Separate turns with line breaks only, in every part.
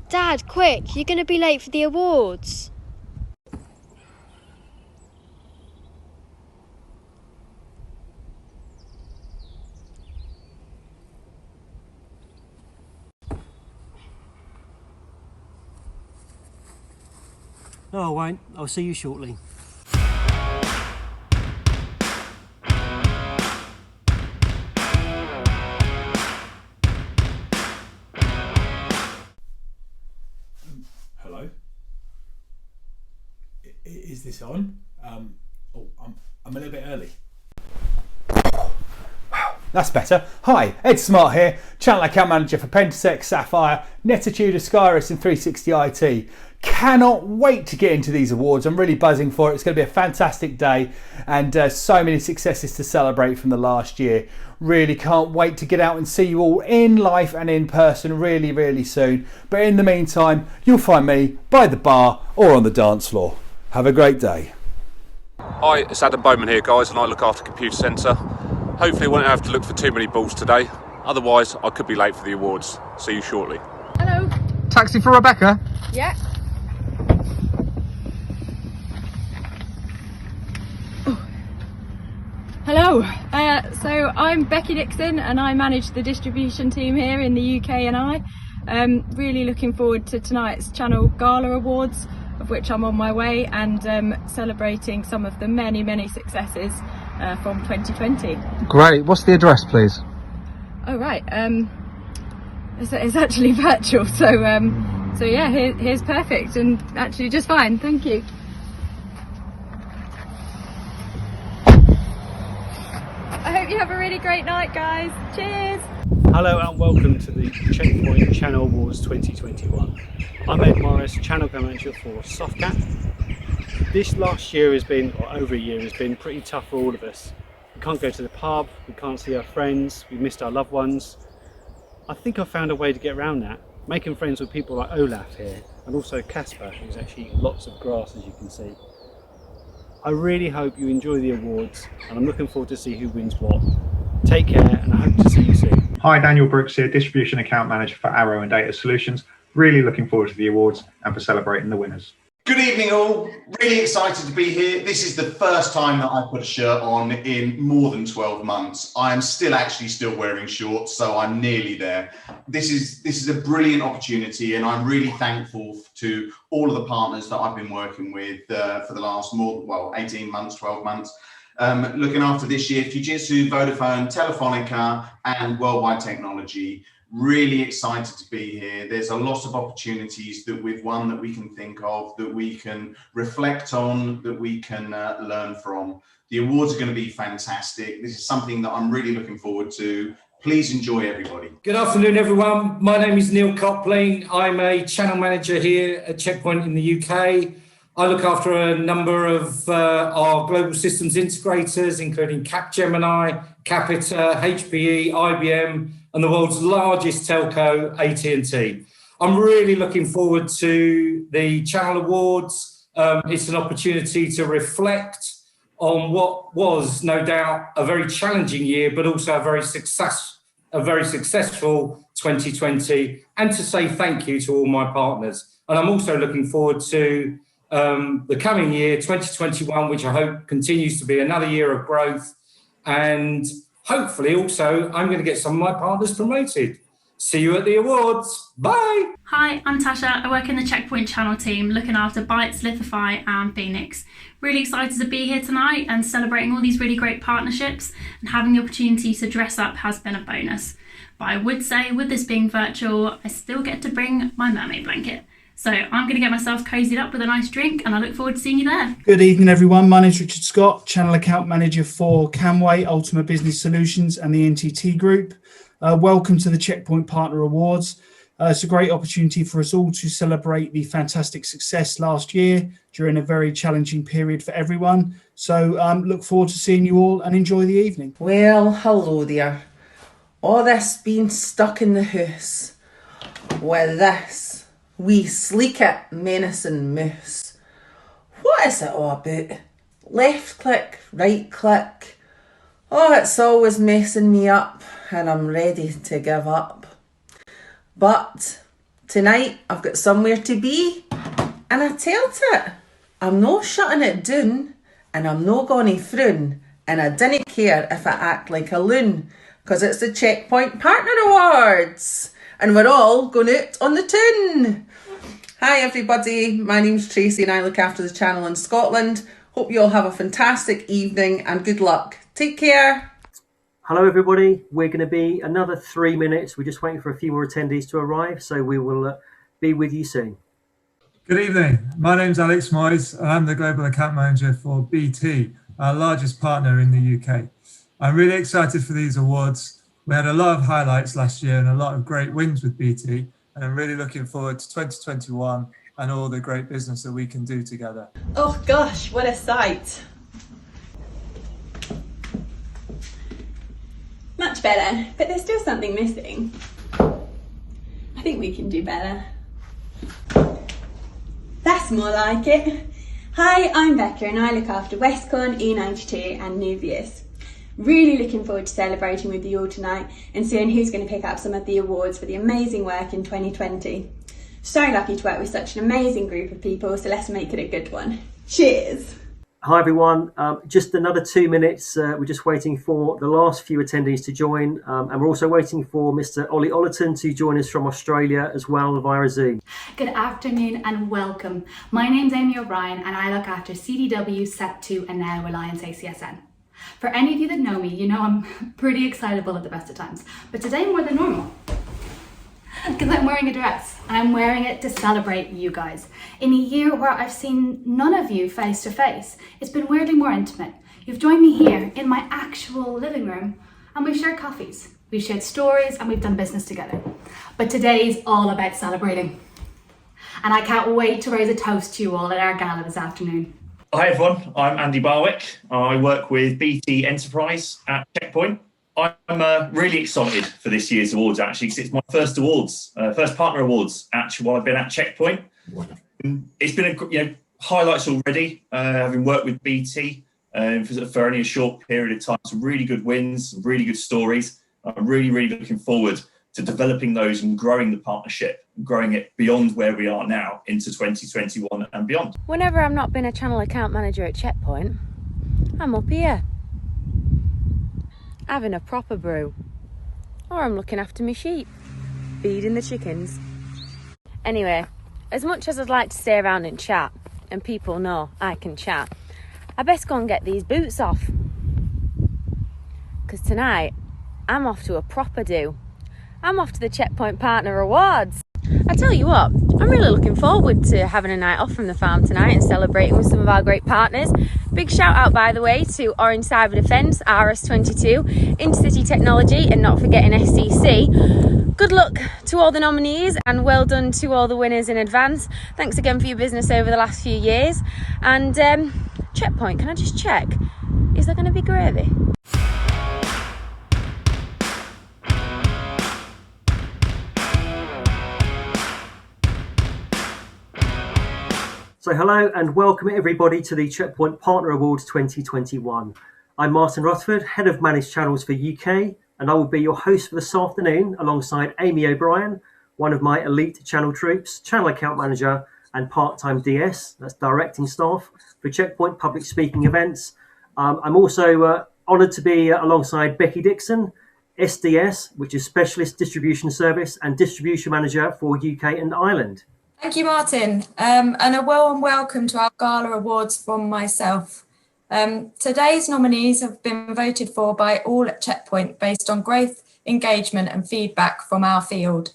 Dad, quick, you're going to be late for the awards.
No, I won't. I'll see you shortly.
Hello? Is this on? I'm a little bit early. Wow, that's better. Hi, Ed Smart here, Channel Account Manager for Pentasec, Sapphire, Netitude, Ascaris and 360 IT. Cannot wait to get into these awards. I'm really buzzing for it. It's going to be a fantastic day and so many successes to celebrate from the last year. Really can't wait to get out and see you all in life and in person really soon. But in the meantime, you'll find me by the bar or on the dance floor. Have a great day.
Hi, it's Adam Bowman here, guys, and I look after Computer Centre. Hopefully I won't have to look for too many balls today. Otherwise, I could be late for the awards. See you shortly.
Hello.
Taxi for Rebecca?
Yeah. Hello, so I'm Becky Dixon and I manage the distribution team here in the UK and I. Really looking forward to tonight's Channel Gala Awards, of which I'm on my way, and celebrating some of the many successes from 2020.
Great, what's the address please?
Oh right, it's actually virtual, so yeah, here's perfect and actually just fine, thank you. I hope you have a really great night, guys. Cheers.
Hello and welcome to the Checkpoint Channel Awards 2021. I'm Ed Morris, Channel Manager for Softcat. This last year has been, or over a year, has been pretty tough for all of us. We can't go to the pub, we can't see our friends, we missed our loved ones. I think I found a way to get around that, making friends with people like Olaf here, and also Casper, who's actually eating lots of grass, as you can see. I really hope you enjoy the awards, and I'm looking forward to see who wins what. Take care, and I hope to see you soon.
Hi, Daniel Brooks here, Distribution Account Manager for Arrow and Data Solutions. Really looking forward to the awards and for celebrating the winners.
Good evening all, really excited to be here. This is the first time that I've put a shirt on in more than 12 months. I am still wearing shorts, so I'm nearly there. This is a brilliant opportunity and I'm really thankful to all of the partners that I've been working with for the last 18 months, 12 months. Looking after this year, Fujitsu, Vodafone, Telefonica and Worldwide Technology. Really excited to be here. There's a lot of opportunities that we've won that we can think of, that we can reflect on, that we can learn from. The awards are going to be fantastic. This is something that I'm really looking forward to. Please enjoy, everybody.
Good afternoon, everyone. My name is Neil Copling. I'm a channel manager here at Checkpoint in the UK. I look after a number of our global systems integrators, including Capgemini, Capita, HPE, IBM, and the world's largest telco, AT&T. I'm really looking forward to the Channel Awards. It's an opportunity to reflect on what was, no doubt, a very challenging year, but also a very successful 2020, and to say thank you to all my partners. And I'm also looking forward to the coming year, 2021, which I hope continues to be another year of growth. And hopefully also I'm going to get some of my partners promoted. See you at the awards. Bye.
Hi, I'm Tasha. I work in the Checkpoint channel team looking after Bytes, Lithify and Phoenix. Really excited to be here tonight and celebrating all these really great partnerships, and having the opportunity to dress up has been a bonus. But I would say with this being virtual, I still get to bring my mermaid blanket. So I'm going to get myself cozied up with a nice drink and I look forward to seeing you there.
Good evening, everyone. My name is Richard Scott, Channel Account Manager for Camway, Ultimate Business Solutions and the NTT Group. Welcome to the Checkpoint Partner Awards. It's a great opportunity for us all to celebrate the fantastic success last year during a very challenging period for everyone. So look forward to seeing you all and enjoy the evening.
Well, hello there. All this being stuck in the house with this wee sleek-it menacing moose. What is it all about? Left click, right click. Oh, it's always messing me up and I'm ready to give up. But Tonight I've got somewhere to be, and I tell't it. I'm no shutting it down, and I'm no gonna frown, and I dinna care if I act like a loon, 'cause it's the Checkpoint Partner Awards, and we're all going out on the toon. Hi everybody, my name's Tracy and I look after the channel in Scotland. Hope you all have a fantastic evening and good luck. Take care.
Hello everybody, we're going to be another 3 minutes. We're just waiting for a few more attendees to arrive, so we will be with you soon.
Good evening, my name's Alex Moyes and I'm the Global Account Manager for BT, our largest partner in the UK. I'm really excited for these awards. We had a lot of highlights last year and a lot of great wins with BT, and I'm really looking forward to 2021 and all the great business that we can do together.
Oh gosh, what a sight. Much better, but there's still something missing. I think we can do better. That's more like it. Hi, I'm Becca and I look after Westcon, E92 and Nuvius. Really looking forward to celebrating with you all tonight and seeing who's going to pick up some of the awards for the amazing work in 2020. So lucky to work with such an amazing group of people, so let's make it a good one. Cheers!
Hi everyone, just another 2 minutes. We're just waiting for the last few attendees to join, and we're also waiting for Mr. Ollie Ollerton to join us from Australia as well via Zoom.
Good afternoon and welcome. My name's Amy O'Brien and I look after CDW, SET2 and now Reliance ACSN. For any of you that know me, you know I'm pretty excitable at the best of times, but today more than normal. Because I'm wearing a dress and I'm wearing it to celebrate you guys. In a year where I've seen none of you face to face, it's been weirdly more intimate. You've joined me here in my actual living room and we've shared coffees, we've shared stories and we've done business together. But today's all about celebrating. And I can't wait to raise a toast to you all at our gala this afternoon.
Hi everyone, I'm Andy Barwick. I work with BT Enterprise at Checkpoint. I'm really excited for this year's awards actually, because it's my first awards, first partner awards actually while I've been at Checkpoint. It's been highlights already, having worked with BT for only a short period of time. Some really good wins, some really good stories. I'm really looking forward to developing those and growing the partnership, growing it beyond where we are now into 2021 and beyond.
Whenever I've not been a channel account manager at Checkpoint, I'm up here having a proper brew, or I'm looking after my sheep, feeding the chickens. Anyway, as much as I'd like to stay around and chat, and people know I can chat, I best go and get these boots off, because tonight I'm off to a proper do. I'm off to the Checkpoint Partner Awards. I tell you what, I'm really looking forward to having a night off from the farm tonight and celebrating with some of our great partners. Big shout out, by the way, to Orange Cyber Defence, RS22, Intercity Technology, and not forgetting SCC. Good luck to all the nominees and well done to all the winners in advance. Thanks again for your business over the last few years. And Checkpoint, can I just check? Is there going to be gravy?
So hello and welcome everybody to the Checkpoint Partner Awards 2021. I'm Martin Rutherford, Head of Managed Channels for UK, and I will be your host for this afternoon alongside Amy O'Brien, one of my elite channel troops, channel account manager and part-time DS, that's directing staff for Checkpoint public speaking events. I'm also honoured to be alongside Becky Dixon, SDS, which is Specialist Distribution Service and Distribution Manager for UK and Ireland.
Thank you, Martin, and a warm welcome to our Gala Awards from myself. Today's nominees have been voted for by all at Checkpoint based on growth, engagement and feedback from our field.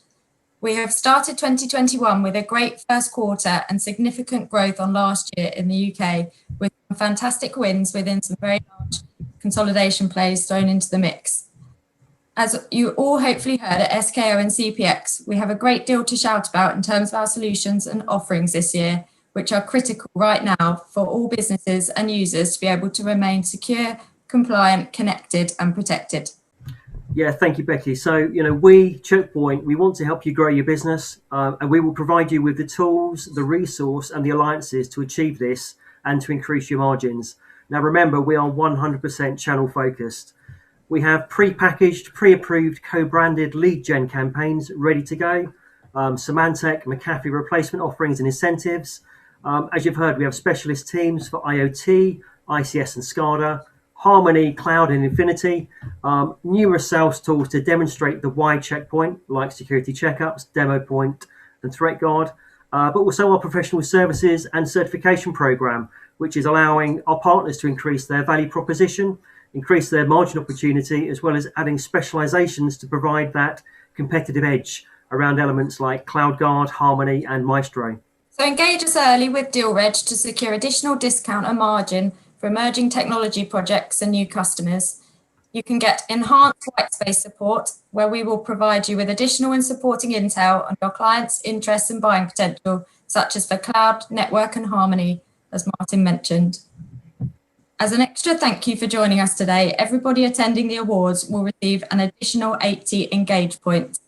We have started 2021 with a great first quarter and significant growth on last year in the UK, with some fantastic wins within some very large consolidation plays thrown into the mix. As you all hopefully heard at SKO and CPX, we have a great deal to shout about in terms of our solutions and offerings this year, which are critical right now for all businesses and users to be able to remain secure, compliant, connected and protected.
Yeah, thank you, Becky. So, we, Checkpoint, we want to help you grow your business and we will provide you with the tools, the resource and the alliances to achieve this and to increase your margins. Now, remember, we are 100% channel focused. We have pre-packaged, pre-approved, co-branded lead gen campaigns ready to go. Symantec, McAfee replacement offerings and incentives. As you've heard, we have specialist teams for IoT, ICS and SCADA, Harmony, Cloud and Infinity, numerous sales tools to demonstrate the wide checkpoint, like security checkups, demo point and threat guard, but also our professional services and certification program, which is allowing our partners to increase their value proposition, increase their margin opportunity, as well as adding specializations to provide that competitive edge around elements like CloudGuard, Harmony and Maestro.
So engage us early with DealReg to secure additional discount and margin for emerging technology projects and new customers. You can get enhanced whitespace support, where we will provide you with additional and supporting intel on your clients' interests and buying potential, such as for cloud, network and Harmony, as Martin mentioned. As an extra thank you for joining us today, everybody attending the awards will receive an additional 80 engage points.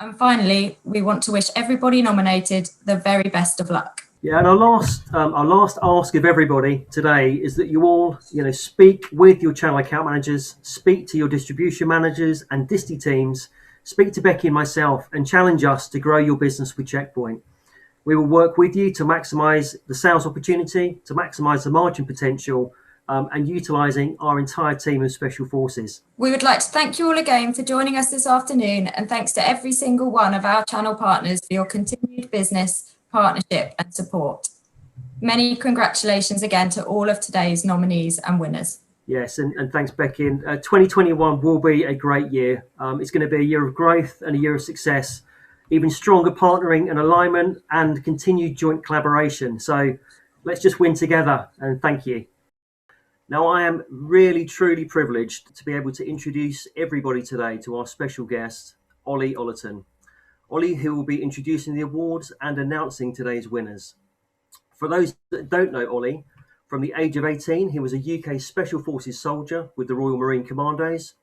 And finally, we want to wish everybody nominated the very best of luck.
Yeah, and our last ask of everybody today is that you all, speak with your channel account managers, speak to your distribution managers and disty teams, speak to Becky and myself, and challenge us to grow your business with Checkpoint. We will work with you to maximise the sales opportunity, to maximise the margin potential, and utilising our entire team of special forces.
We would like to thank you all again for joining us this afternoon, and thanks to every single one of our channel partners for your continued business, partnership and support. Many congratulations again to all of today's nominees and winners.
Yes, and thanks, Becky. And 2021 will be a great year. It's going to be a year of growth and a year of success, even stronger partnering and alignment and continued joint collaboration. So let's just win together, and thank you. Now, I am really, truly privileged to be able to introduce everybody today to our special guest, Ollie Ollerton. Ollie, who will be introducing the awards and announcing today's winners. For those that don't know Ollie, from the age of 18, he was a UK Special Forces soldier with the Royal Marine Commandos,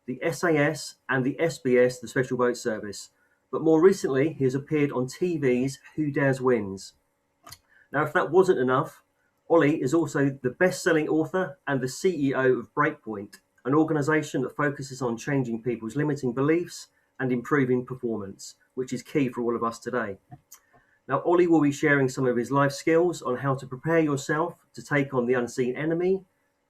the SAS and the SBS, the Special Boat Service. But more recently, he has appeared on TV's Who Dares Wins. Now, if that wasn't enough, Ollie is also the best-selling author and the CEO of Breakpoint, an organisation that focuses on changing people's limiting beliefs and improving performance, which is key for all of us today. Now, Ollie will be sharing some of his life skills on how to prepare yourself to take on the unseen enemy,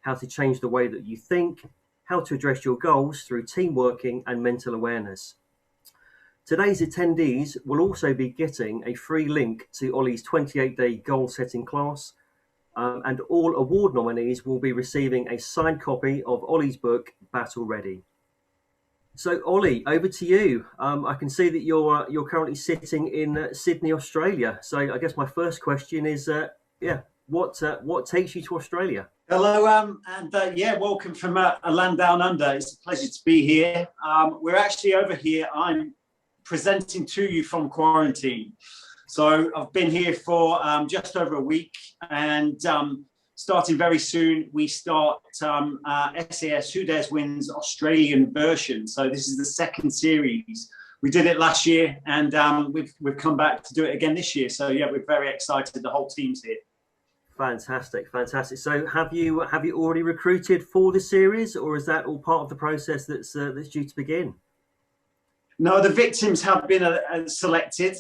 how to change the way that you think, how to address your goals through team working and mental awareness. Today's attendees will also be getting a free link to Ollie's 28-day goal-setting class, and all award nominees will be receiving a signed copy of Ollie's book, Battle Ready. So, Ollie, over to you. I can see that you're currently sitting in Sydney, Australia. So, I guess my first question is, what takes you to Australia?
Hello, welcome from a land down under. It's a pleasure to be here. We're actually over here. I'm presenting to you from quarantine. So I've been here for just over a week, and starting very soon, we start SAS Who Dares Wins Australian version. So this is the second series. We did it last year, and we've come back to do it again this year. So yeah, we're very excited. The whole team's here.
Fantastic. So have you already recruited for the series, or is that all part of the process that's due to begin?
No, the victims have been selected,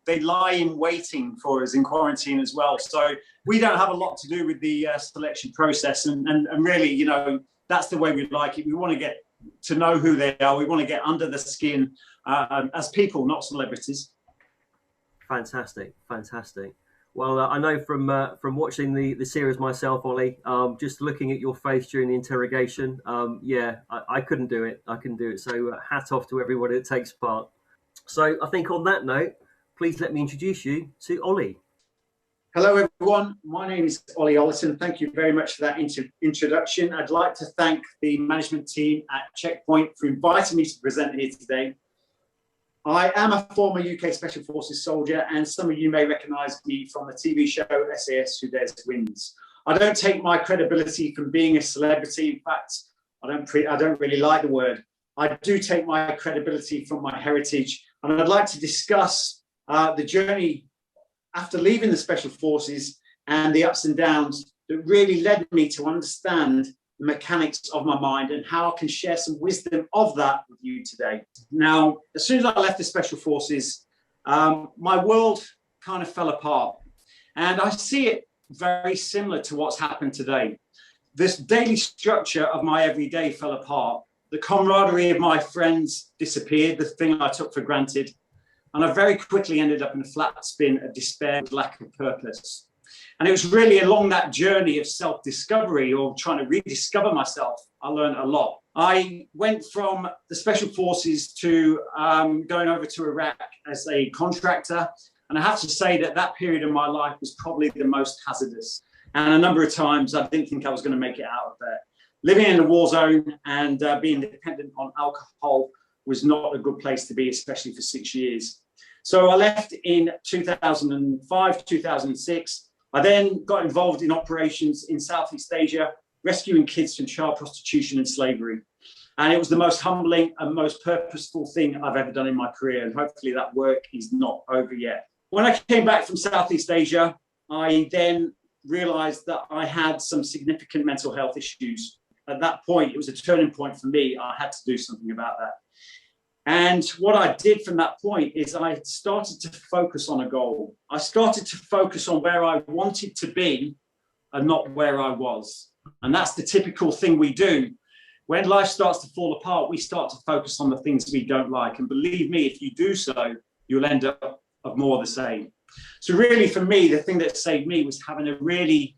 they lie in waiting for us in quarantine as well. So we don't have a lot to do with the selection process, and really, that's the way we like it. We want to get to know who they are. We want to get under the skin as people, not celebrities.
Fantastic. Well, I know from watching the series myself, Ollie, just looking at your face during the interrogation, I couldn't do it. So hat off to everybody that takes part. So I think on that note, please let me introduce you to Ollie.
Hello, everyone. My name is Ollie Ollerton. Thank you very much for that introduction. I'd like to thank the management team at Checkpoint for inviting me to present here today. I am a former UK Special Forces soldier, and some of you may recognise me from the TV show SAS Who Dares Wins. I don't take my credibility from being a celebrity. In fact, I don't really like the word. I do take my credibility from my heritage, and I'd like to discuss the journey after leaving the Special Forces and the ups and downs that really led me to understand the mechanics of my mind, and how I can share some wisdom of that with you today. Now, as soon as I left the Special Forces, my world kind of fell apart. And I see it very similar to what's happened today. This daily structure of my everyday fell apart. The camaraderie of my friends disappeared, the thing I took for granted. And I very quickly ended up in a flat spin of despair and lack of purpose. And it was really along that journey of self-discovery, or trying to rediscover myself, I learned a lot. I went from the Special Forces to going over to Iraq as a contractor. And I have to say that that period of my life was probably the most hazardous. And a number of times I didn't think I was going to make it out of there. Living in a war zone and being dependent on alcohol was not a good place to be, especially for 6 years. So I left in 2005, 2006. I then got involved in operations in Southeast Asia, rescuing kids from child prostitution and slavery. And it was the most humbling and most purposeful thing I've ever done in my career. And hopefully that work is not over yet. When I came back from Southeast Asia, I then realized that I had some significant mental health issues. At that point, it was a turning point for me. I had to do something about that. And what I did from that point is I started to focus on a goal. I started to focus on where I wanted to be and not where I was. And that's the typical thing we do. When life starts to fall apart, we start to focus on the things we don't like. And believe me, if you do so, you'll end up of more of the same. So really for me, the thing that saved me was having a really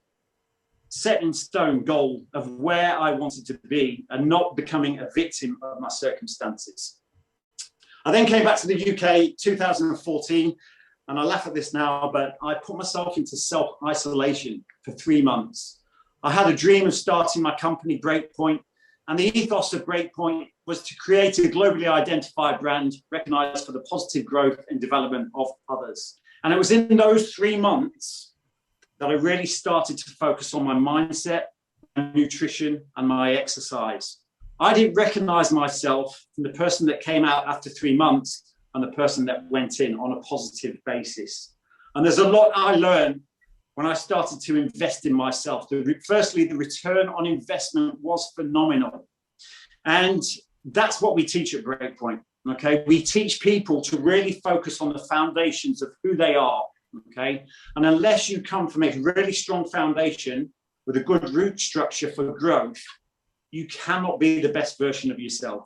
set in stone goal of where I wanted to be and not becoming a victim of my circumstances. I then came back to the UK 2014, and I laugh at this now, but I put myself into self-isolation for 3 months. I had a dream of starting my company, Breakpoint, and the ethos of Breakpoint was to create a globally identified brand recognized for the positive growth and development of others. And it was in those 3 months that I really started to focus on my mindset, my nutrition, and my exercise. I didn't recognize myself from the person that came out after 3 months and the person that went in on a positive basis. And there's a lot I learned when I started to invest in myself. Firstly, the return on investment was phenomenal. And that's what we teach at Breakpoint, okay? We teach people to really focus on the foundations of who they are, okay? And unless you come from a really strong foundation with a good root structure for growth, you cannot be the best version of yourself.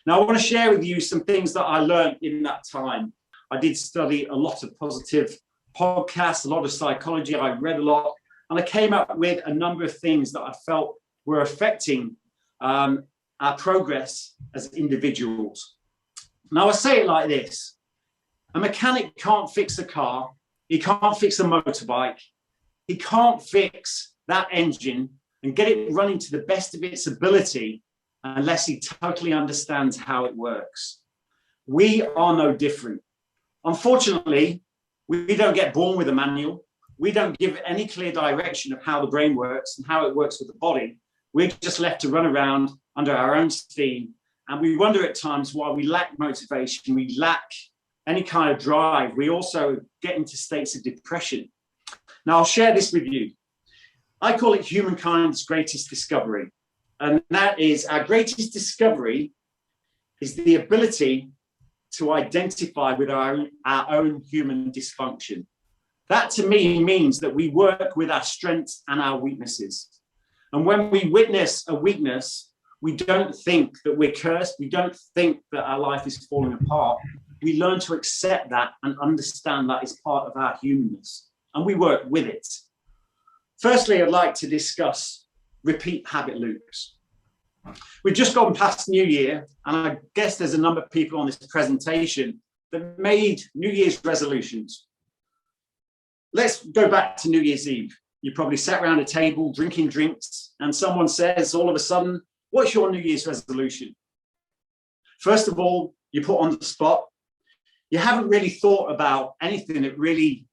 Now, I want to share with you some things that I learned in that time. I did study a lot of positive podcasts, a lot of psychology. I read a lot, and I came up with a number of things that I felt were affecting our progress as individuals. Now, I say it like this. A mechanic can't fix a car. He can't fix a motorbike. He can't fix that engine and get it running to the best of its ability unless he totally understands how it works. We are no different. Unfortunately, we don't get born with a manual. We don't give any clear direction of how the brain works and how it works with the body. We're just left to run around under our own steam. And we wonder at times why we lack motivation, we lack any kind of drive. We also get into states of depression. Now, I'll share this with you. I call it humankind's greatest discovery. And that is our greatest discovery is the ability to identify with our own human dysfunction. That to me means that we work with our strengths and our weaknesses. And when we witness a weakness, we don't think that we're cursed. We don't think that our life is falling apart. We learn to accept that and understand that is part of our humanness. And we work with it. Firstly, I'd like to discuss repeat habit loops. We've just gone past New Year, and I guess there's a number of people on this presentation that made New Year's resolutions. Let's go back to New Year's Eve. You probably sat around a table drinking drinks, and someone says all of a sudden, what's your New Year's resolution? First of all, you put on the spot. You haven't really thought about anything that really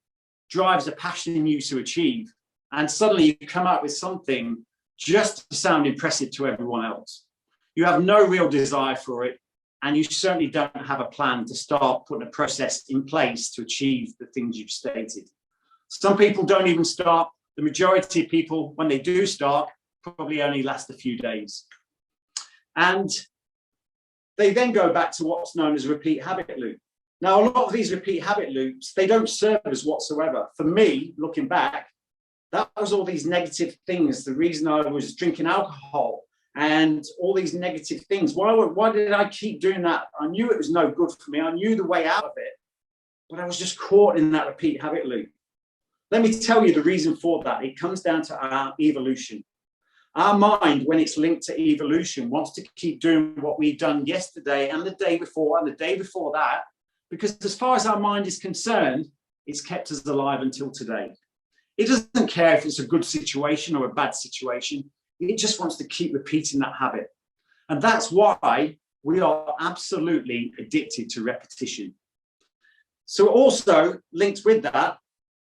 drives a passion in you to achieve. And suddenly you come out with something just to sound impressive to everyone else. You have no real desire for it, and you certainly don't have a plan to start putting a process in place to achieve the things you've stated. Some people don't even start. The majority of people, when they do start, probably only last a few days. And they then go back to what's known as a repeat habit loop. Now, a lot of these repeat habit loops, they don't serve us whatsoever. For me, looking back, that was all these negative things. The reason I was drinking alcohol and all these negative things. Why did I keep doing that? I knew it was no good for me. I knew the way out of it, but I was just caught in that repeat habit loop. Let me tell you the reason for that. It comes down to our evolution. Our mind, when it's linked to evolution, wants to keep doing what we've done yesterday and the day before and the day before that, because as far as our mind is concerned, it's kept us alive until today. It doesn't care if it's a good situation or a bad situation. It just wants to keep repeating that habit. And that's why we are absolutely addicted to repetition. So also linked with that,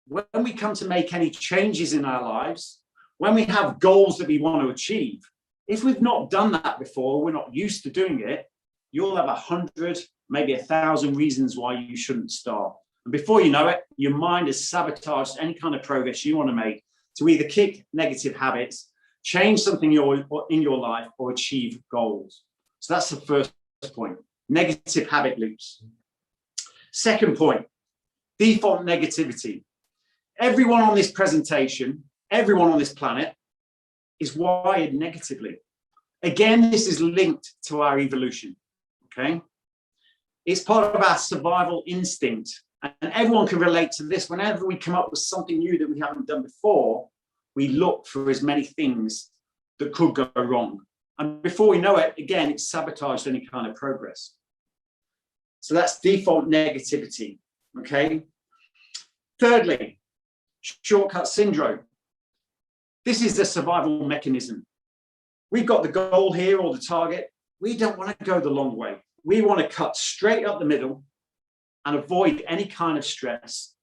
when we come to make any changes in our lives, when we have goals that we want to achieve, if we've not done that before, we're not used to doing it, you'll have 100, maybe 1,000 reasons why you shouldn't start. And before you know it, your mind has sabotaged any kind of progress you want to make to either kick negative habits, change something in your life, or achieve goals. So that's the first point, negative habit loops. Second point, default negativity. Everyone on this presentation, everyone on this planet is wired negatively. Again, this is linked to our evolution, okay? It's part of our survival instinct. And everyone can relate to this. Whenever we come up with something new that we haven't done before, we look for as many things that could go wrong. And before we know it, again, it's sabotaged any kind of progress. So that's default negativity, okay? Thirdly, shortcut syndrome. This is the survival mechanism. We've got the goal here or the target. We don't want to go the long way. We want to cut straight up the middle and avoid any kind of stress,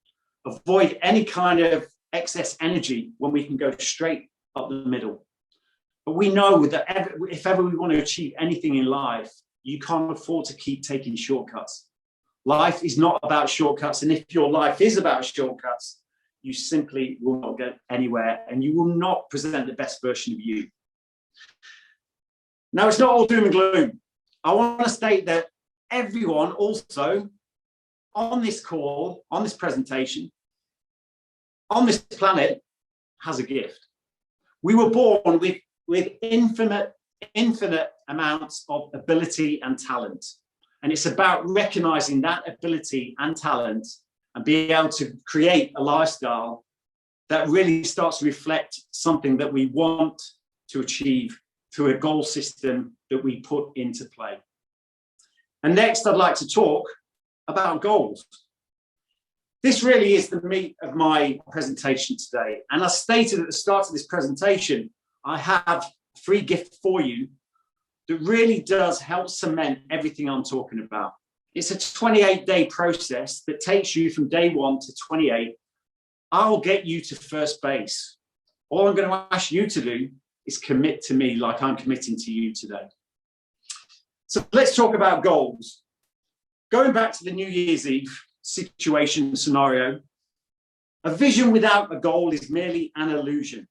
avoid any kind of excess energy when we can go straight up the middle. But we know that if ever we want to achieve anything in life, you can't afford to keep taking shortcuts. Life is not about shortcuts. And if your life is about shortcuts, you simply will not get anywhere and you will not present the best version of you. Now, it's not all doom and gloom. I want to state that everyone also on this call, on this presentation, on this planet has a gift. We were born with infinite amounts of ability and talent. And it's about recognizing that ability and talent and being able to create a lifestyle that really starts to reflect something that we want to achieve through a goal system that we put into play. And next, I'd like to talk about goals. This really is the meat of my presentation today. And as stated at the start of this presentation, I have a free gift for you that really does help cement everything I'm talking about. It's a 28-day process that takes you from day 1 to 28. I'll get you to first base. All I'm going to ask you to do is commit to me like I'm committing to you today. So let's talk about goals. Going back to the New Year's Eve situation scenario, a vision without a goal is merely an illusion.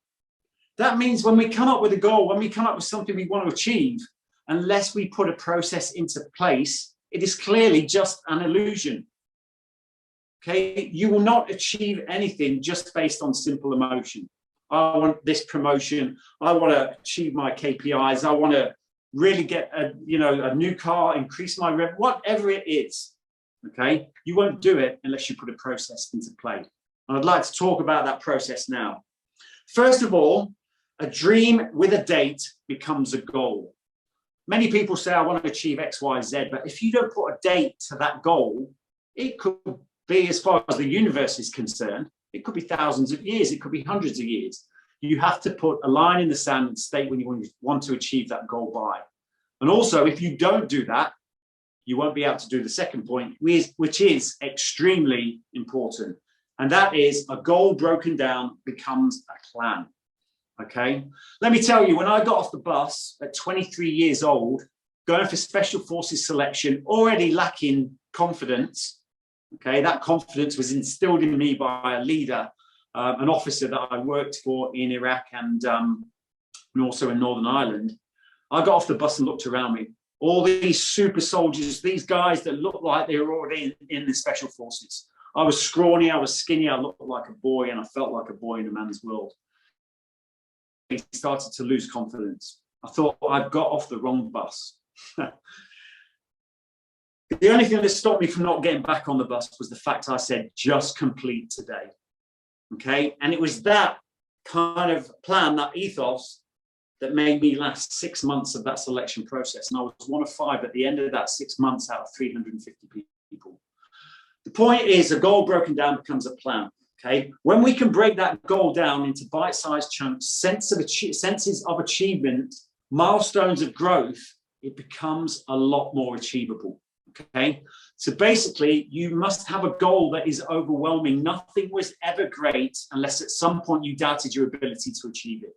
That means when we come up with a goal, when we come up with something we want to achieve, unless we put a process into place, it is clearly just an illusion. Okay, you will not achieve anything just based on simple emotion. I want this promotion. I want to achieve my KPIs. I want to really get a new car, increase my revenue, whatever it is. Okay, you won't do it unless you put a process into play. And I'd like to talk about that process now. First of all, a dream with a date becomes a goal. Many people say, I want to achieve X, Y, Z, but if you don't put a date to that goal, it could be, as far as the universe is concerned, it could be thousands of years, it could be hundreds of years. You have to put a line in the sand and state when you want to achieve that goal by. And also, if you don't do that, you won't be able to do the second point, which is extremely important. And that is a goal broken down becomes a plan. Okay, let me tell you, when I got off the bus at 23 years old, going for Special Forces selection, already lacking confidence, okay, that confidence was instilled in me by a leader, an officer that I worked for in Iraq and and also in Northern Ireland, I got off the bus and looked around me. All these super soldiers, these guys that looked like they were already in the special forces. I was scrawny, I was skinny, I looked like a boy, and I felt like a boy in a man's world. I started to lose confidence. I thought, I've got off the wrong bus. The only thing that stopped me from not getting back on the bus was the fact I said, just complete today. Okay, and it was that kind of plan, that ethos, that made me last 6 months of that selection process. And I was one of 5 at the end of that 6 months out of 350 people. The point is, a goal broken down becomes a plan. Okay, when we can break that goal down into bite-sized chunks, senses of achievement, milestones of growth, it becomes a lot more achievable. Okay, so basically, you must have a goal that is overwhelming. Nothing was ever great unless at some point you doubted your ability to achieve it.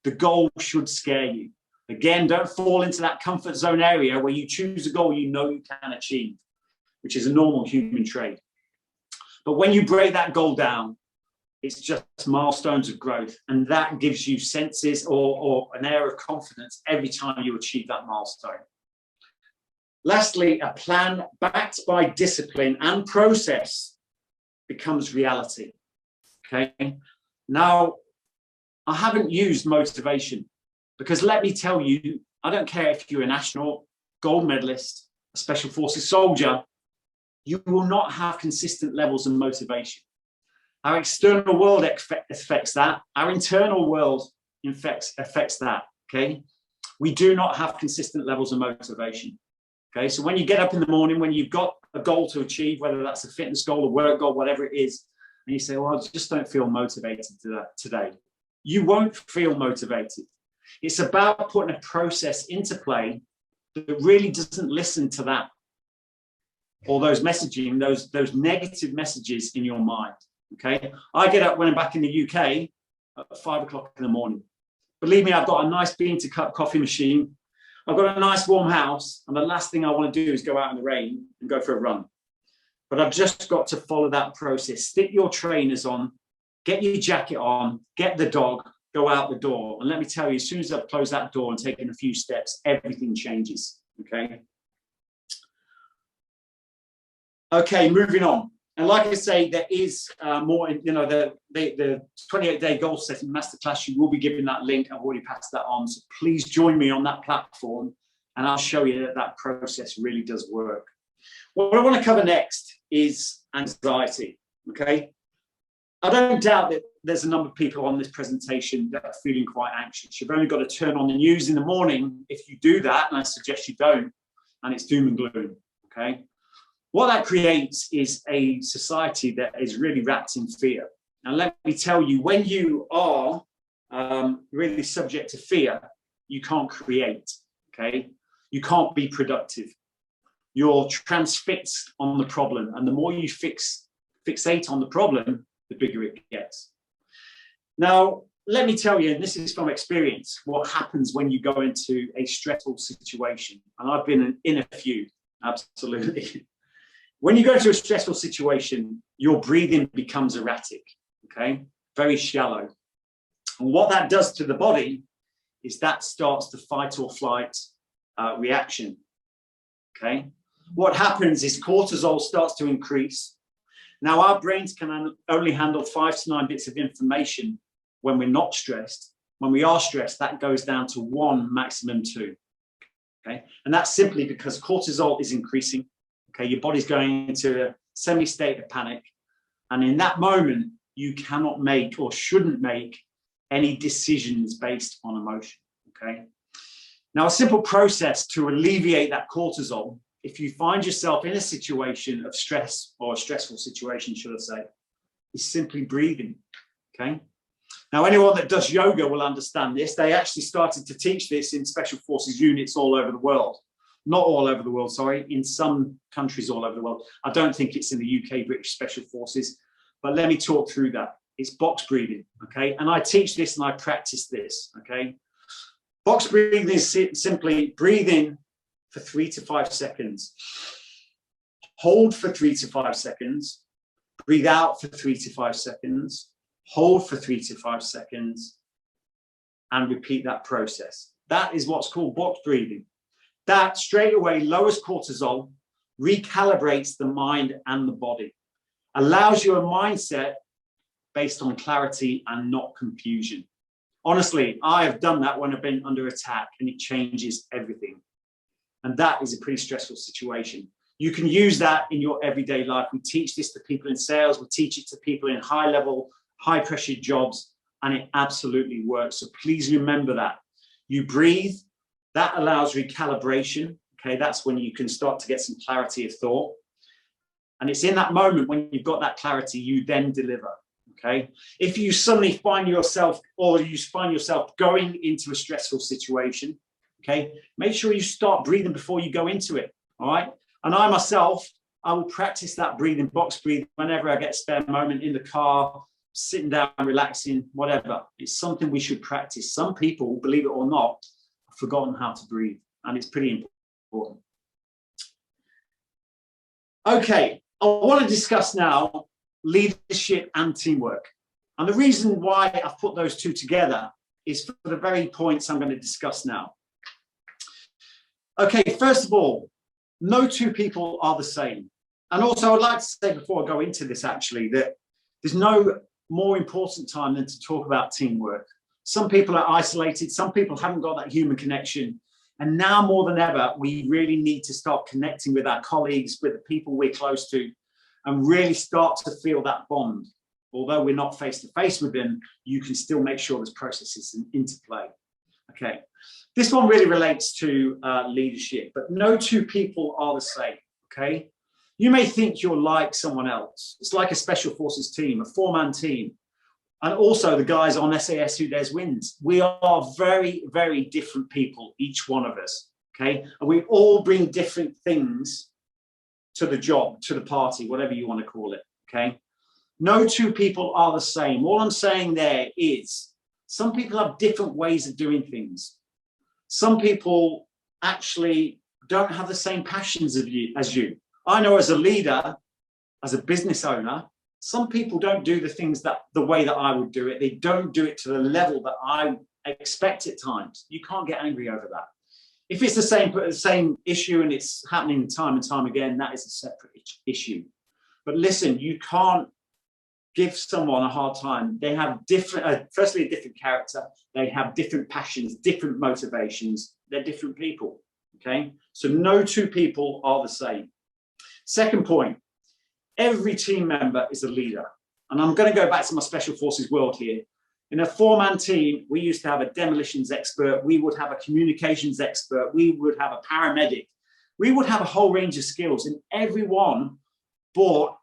The goal should scare you. Again, don't fall into that comfort zone area where you choose a goal you know you can achieve, which is a normal human trait. But when you break that goal down, it's just milestones of growth, and that gives you senses or an air of confidence every time you achieve that milestone. Lastly, a plan backed by discipline and process becomes reality. Okay. Now, I haven't used motivation because let me tell you, I don't care if you're an astronaut, gold medalist, a special forces soldier, you will not have consistent levels of motivation. Our external world affects that. Our internal world affects that. Okay. We do not have consistent levels of motivation. Okay, so when you get up in the morning, when you've got a goal to achieve, whether that's a fitness goal, a work goal, whatever it is, and you say, well, I just don't feel motivated today. You won't feel motivated. It's about putting a process into play that really doesn't listen to that, or those messaging, those negative messages in your mind. Okay, I get up when I'm back in the UK at 5 o'clock in the morning. Believe me, I've got a nice bean to cup coffee machine. I've got a nice warm house, and the last thing I want to do is go out in the rain and go for a run. But I've just got to follow that process. Stick your trainers on, get your jacket on, get the dog, go out the door. And let me tell you, as soon as I've closed that door and taken a few steps, everything changes. Okay. Okay, moving on. And like I say, there is more, the 28-day goal setting masterclass. You will be given that link. I've already passed that on. So please join me on that platform, and I'll show you that process really does work. What I want to cover next is anxiety. Okay. I don't doubt that there's a number of people on this presentation that are feeling quite anxious. You've only got to turn on the news in the morning. If you do that, and I suggest you don't, and it's doom and gloom. Okay. What that creates is a society that is really wrapped in fear. And let me tell you, when you are really subject to fear, you can't create, okay? You can't be productive. You're transfixed on the problem. And the more you fixate on the problem, the bigger it gets. Now, let me tell you, and this is from experience, what happens when you go into a stressful situation. And I've been in a few, absolutely. When you go to a stressful situation, your breathing becomes erratic, okay? Very shallow. And what that does to the body is that starts the fight or flight reaction, okay? What happens is cortisol starts to increase. Now, our brains can only handle 5 to 9 bits of information when we're not stressed. When we are stressed, that goes down to 1, maximum 2, okay? And that's simply because cortisol is increasing. Okay, your body's going into a semi-state of panic. And in that moment, you cannot make or shouldn't make any decisions based on emotion, okay? Now, a simple process to alleviate that cortisol, if you find yourself in a situation of stress, or a stressful situation, should I say, is simply breathing, okay? Now, anyone that does yoga will understand this. They actually started to teach this in special forces units all over the world. Not all over the world, sorry, in some countries all over the world. I don't think it's in the UK, British Special Forces, but let me talk through that. It's box breathing, okay? And I teach this and I practice this, okay? Box breathing is simply breathe in for 3 to 5 seconds. Hold for 3 to 5 seconds. Breathe out for 3 to 5 seconds. Hold for 3 to 5 seconds. and repeat that process. That is what's called box breathing. That straight away lowers cortisol, recalibrates the mind and the body, allows you a mindset based on clarity and not confusion. Honestly, I have done that when I've been under attack, and it changes everything. And that is a pretty stressful situation. You can use that in your everyday life. We teach this to people in sales. We teach it to people in high level, high pressure jobs, and it absolutely works. So please remember that. You breathe, that allows recalibration. Okay, that's when you can start to get some clarity of thought. And it's in that moment when you've got that clarity, you then deliver. Okay, if you suddenly find yourself, or you find yourself going into a stressful situation, okay, make sure you start breathing before you go into it. All right. And I myself, I will practice that breathing, box breathing, whenever I get a spare moment in the car, sitting down, relaxing, whatever. It's something we should practice. Some people, believe it or not, have forgotten how to breathe, and it's pretty important. Okay, I want to discuss now leadership and teamwork. And the reason why I've put those two together is for the very points I'm going to discuss now. Okay, first of all, no two people are the same. And also, I'd like to say before I go into this, actually, that there's no more important time than to talk about teamwork. Some people are isolated. Some people haven't got that human connection. And now more than ever, we really need to start connecting with our colleagues, with the people we're close to, and really start to feel that bond. Although we're not face to face with them, you can still make sure there's processes in interplay. Okay, this one really relates to leadership, but no two people are the same. Okay, you may think you're like someone else. It's like a special forces team, a four-man team, and also the guys on SAS Who Dares Wins. We are very, very different people, each one of us. Okay, and we all bring different things to the job, to the party, whatever you want to call it. Okay, no two people are the same. All I'm saying there is some people have different ways of doing things. Some people actually don't have the same passions as you. I know as a leader, as a business owner, some people don't do the things the way that I would do it. They don't do it to the level that I expect at times. You can't get angry over that. If it's the same issue and it's happening time and time again, that is a separate issue. But listen, you can't give someone a hard time. They have different, firstly, a different character. They have different passions, different motivations. They're different people. Okay, so no two people are the same. Second point, every team member is a leader. And I'm going to go back to my special forces world here. In a four-man team, we used to have a demolitions expert. We would have a communications expert. We would have a paramedic. We would have a whole range of skills, and everyone brought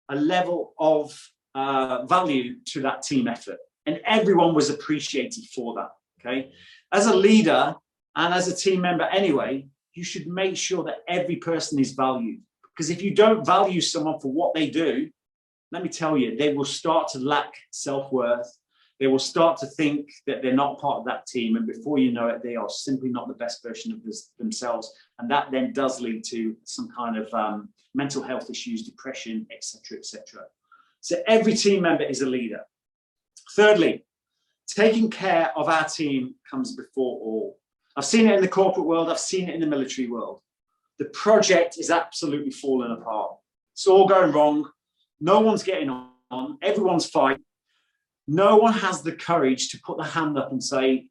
a level of value to that team effort. And everyone was appreciated for that, okay? As a leader and as a team member anyway, you should make sure that every person is valued. Because if you don't value someone for what they do, let me tell you, they will start to lack self-worth. They will start to think that they're not part of that team. And before you know it, they are simply not the best version of themselves. And that then does lead to some kind of mental health issues, depression, etc., etc. So every team member is a leader. Thirdly, taking care of our team comes before all. I've seen it in the corporate world. I've seen it in the military world. The project is absolutely falling apart. It's all going wrong. No one's getting on. Everyone's fighting. No one has the courage to put the hand up and say,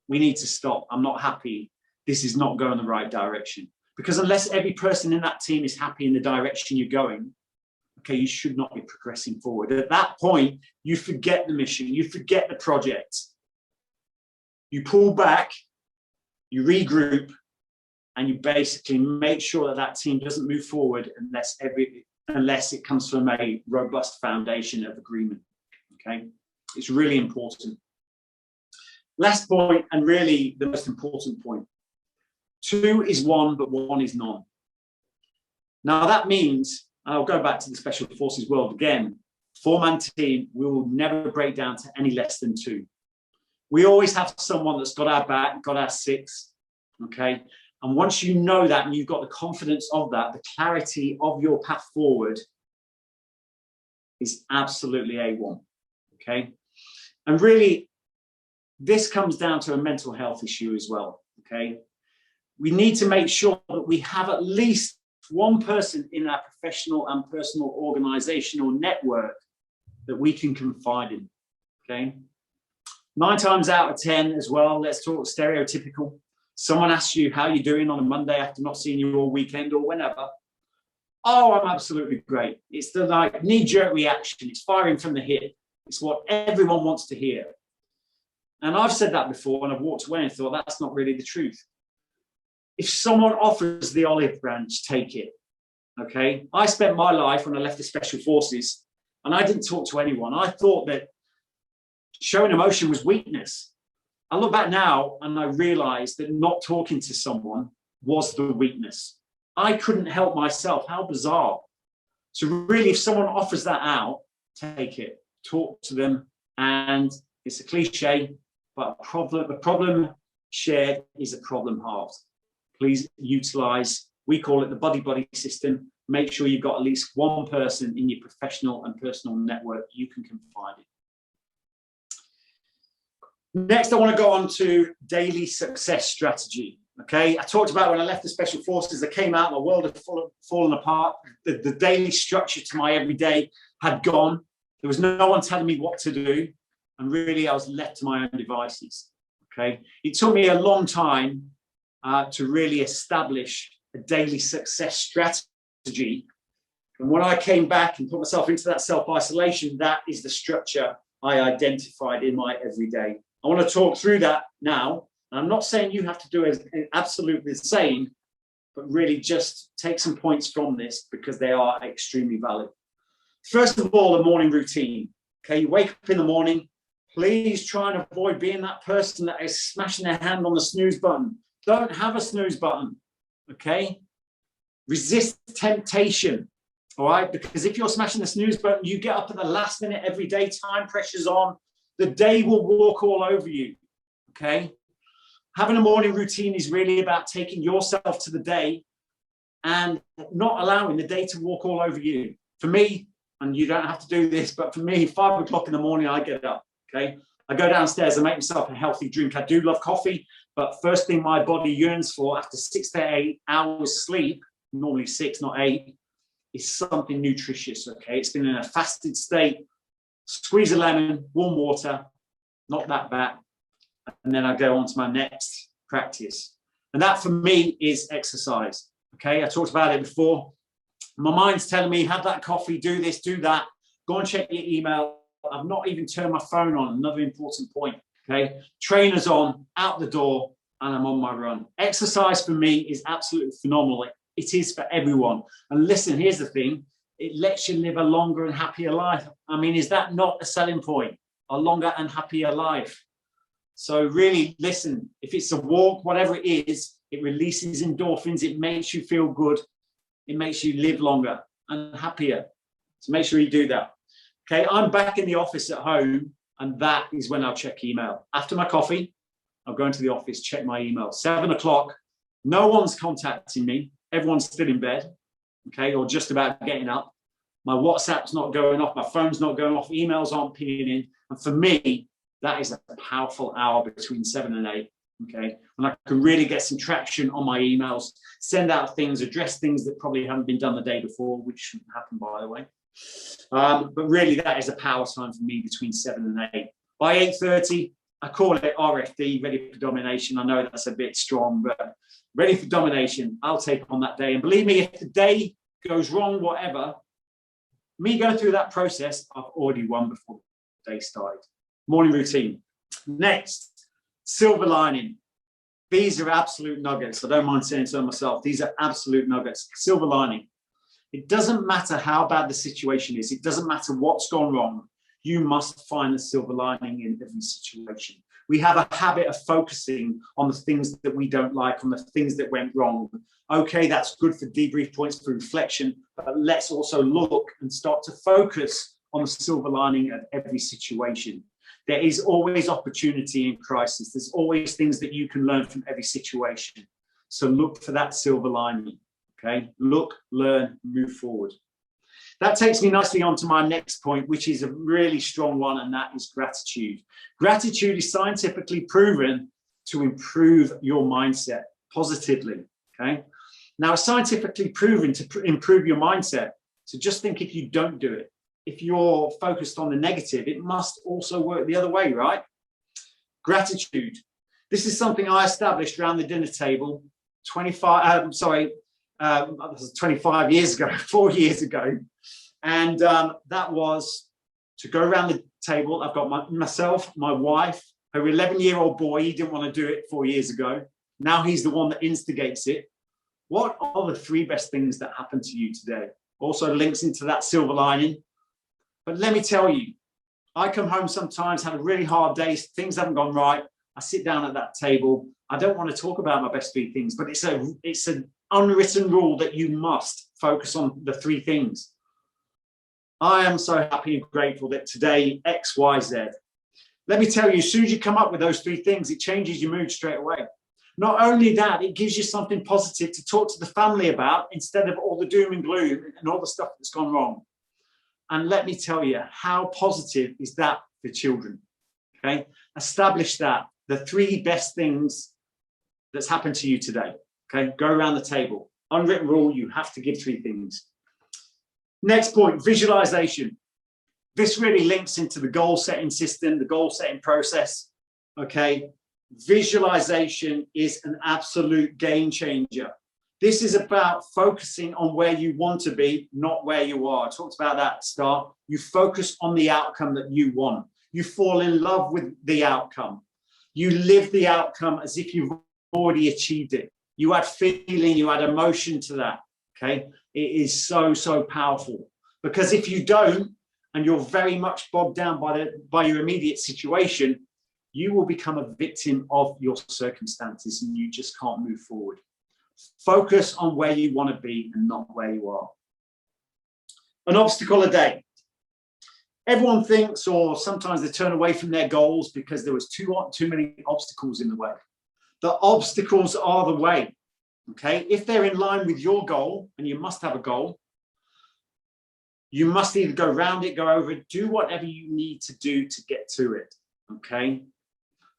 we need to stop. I'm not happy. This is not going the right direction. Because unless every person in that team is happy in the direction you're going, okay, you should not be progressing forward. At that point, you forget the mission. You forget the project. You pull back, you regroup, and you basically make sure that that team doesn't move forward unless it comes from a robust foundation of agreement. Okay, it's really important. Last point, and really the most important point. 2 is 1, but 1 is none. Now that means, and I'll go back to the Special Forces world again, 4-man team, we will never break down to any less than 2. We always have someone that's got our back, got our 6, okay? And once you know that and you've got the confidence of that, the clarity of your path forward is absolutely A1, okay? And really, this comes down to a mental health issue as well, okay? We need to make sure that we have at least one person in our professional and personal organizational network that we can confide in, okay? 9 times out of 10 as well, let's talk stereotypical. Someone asks you how you're doing on a Monday after not seeing you all weekend or whenever. Oh, I'm absolutely great. It's the like knee-jerk reaction. It's firing from the hip. It's what everyone wants to hear. And I've said that before, and I've walked away and thought that's not really the truth. If someone offers the olive branch, take it. Okay? I spent my life when I left the Special Forces, and I didn't talk to anyone. I thought that showing emotion was weakness. I look back now and I realize that not talking to someone was the weakness. I couldn't help myself. How bizarre. So really, if someone offers that out, take it, talk to them. And it's a cliche, but a problem shared is a problem halved. Please utilize, we call it the buddy-buddy system. Make sure you've got at least one person in your professional and personal network you can confide in. Next, I want to go on to daily success strategy. Okay, I talked about when I left the Special Forces, I came out, my world had fallen apart. The daily structure to my everyday had gone. There was no one telling me what to do. And really, I was left to my own devices. Okay, it took me a long time to really establish a daily success strategy. And when I came back and put myself into that self-isolation, that is the structure I identified in my everyday. I want to talk through that now. I'm not saying you have to do absolutely the same, but really just take some points from this because they are extremely valid. First of all, the morning routine. Okay, you wake up in the morning. Please try and avoid being that person that is smashing their hand on the snooze button. Don't have a snooze button. Okay, resist temptation. All right, because if you're smashing the snooze button, you get up at the last minute every day. Time pressure's on. The day will walk all over you. Okay. Having a morning routine is really about taking yourself to the day and not allowing the day to walk all over you. For me, and you don't have to do this, but for me, 5 o'clock in the morning, I get up, okay? I go downstairs and make myself a healthy drink. I do love coffee, but first thing my body yearns for after 6 to 8 hours sleep, normally 6, not 8, is something nutritious, okay? It's been in a fasted state. Squeeze a lemon, warm water, knock that back, and then I go on to my next practice. And that for me is exercise. Okay, I talked about it before. My mind's telling me, have that coffee, do this, do that. Go and check your email. I've not even turned my phone on, another important point. Okay, trainers on, out the door, and I'm on my run. Exercise for me is absolutely phenomenal. It is for everyone. And listen, here's the thing. It lets you live a longer and happier life. I mean, is that not a selling point? A longer and happier life. So really, listen, if it's a walk, whatever it is, it releases endorphins. It makes you feel good. It makes you live longer and happier. So make sure you do that. Okay, I'm back in the office at home, and that is when I'll check email. After my coffee, I'll go into the office, check my email. 7 o'clock, no one's contacting me. Everyone's still in bed. Okay, or just about getting up. My WhatsApp's not going off, my phone's not going off, emails aren't pinging in. And for me, that is a powerful hour between 7 and 8. Okay, and I can really get some traction on my emails, send out things, address things that probably haven't been done the day before, which shouldn't happen, by the way. But really, that is a power time for me between 7 and 8. By 8:30, I call it RFD, ready for domination. I know that's a bit strong, but ready for domination, I'll take on that day. And believe me, if the day goes wrong, whatever, me going through that process, I've already won before the day started. Morning routine. Next, silver lining. These are absolute nuggets. I don't mind saying so myself. These are absolute nuggets. Silver lining. It doesn't matter how bad the situation is. It doesn't matter what's gone wrong. You must find the silver lining in every situation. We have a habit of focusing on the things that we don't like, on the things that went wrong. Okay, that's good for debrief points, for reflection, but let's also look and start to focus on the silver lining of every situation. There is always opportunity in crisis. There's always things that you can learn from every situation. So look for that silver lining, okay? Look, learn, move forward. That takes me nicely on to my next point, which is a really strong one, and that is gratitude. Gratitude is scientifically proven to improve your mindset positively, okay? Now, it's scientifically proven to improve your mindset. So just think, if you don't do it, if you're focused on the negative, it must also work the other way, right? Gratitude. This is something I established around the dinner table 25 years ago, 4 years ago. And that was to go around the table. I've got myself, my wife, her 11-year-old boy. He didn't want to do it 4 years ago. Now he's the one that instigates it. What are the 3 best things that happened to you today? Also links into that silver lining. But let me tell you, I come home sometimes, had a really hard day, things haven't gone right. I sit down at that table. I don't want to talk about my best 3 things, but it's an unwritten rule that you must focus on the 3 things. I am so happy and grateful that today, X, Y, Z. Let me tell you, as soon as you come up with those 3 things, it changes your mood straight away. Not only that, it gives you something positive to talk to the family about instead of all the doom and gloom and all the stuff that's gone wrong. And let me tell you, how positive is that for children? Okay, establish that. The 3 best things that's happened to you today. Okay, go around the table. Unwritten rule, you have to give 3 things. Next point, visualization. This really links into the goal setting system, the goal setting process. Okay, visualization is an absolute game changer. This is about focusing on where you want to be, not where you are. I talked about that at the start. You focus on the outcome that you want. You fall in love with the outcome. You live the outcome as if you've already achieved it. You add feeling, you add emotion to that, okay? It is so, so powerful. Because if you don't, and you're very much bogged down by your immediate situation, you will become a victim of your circumstances and you just can't move forward. Focus on where you want to be and not where you are. An obstacle a day. Everyone thinks, or sometimes they turn away from their goals because there was too many obstacles in the way. The obstacles are the way, okay? If they're in line with your goal, and you must have a goal, you must either go around it, go over it, do whatever you need to do to get to it, okay?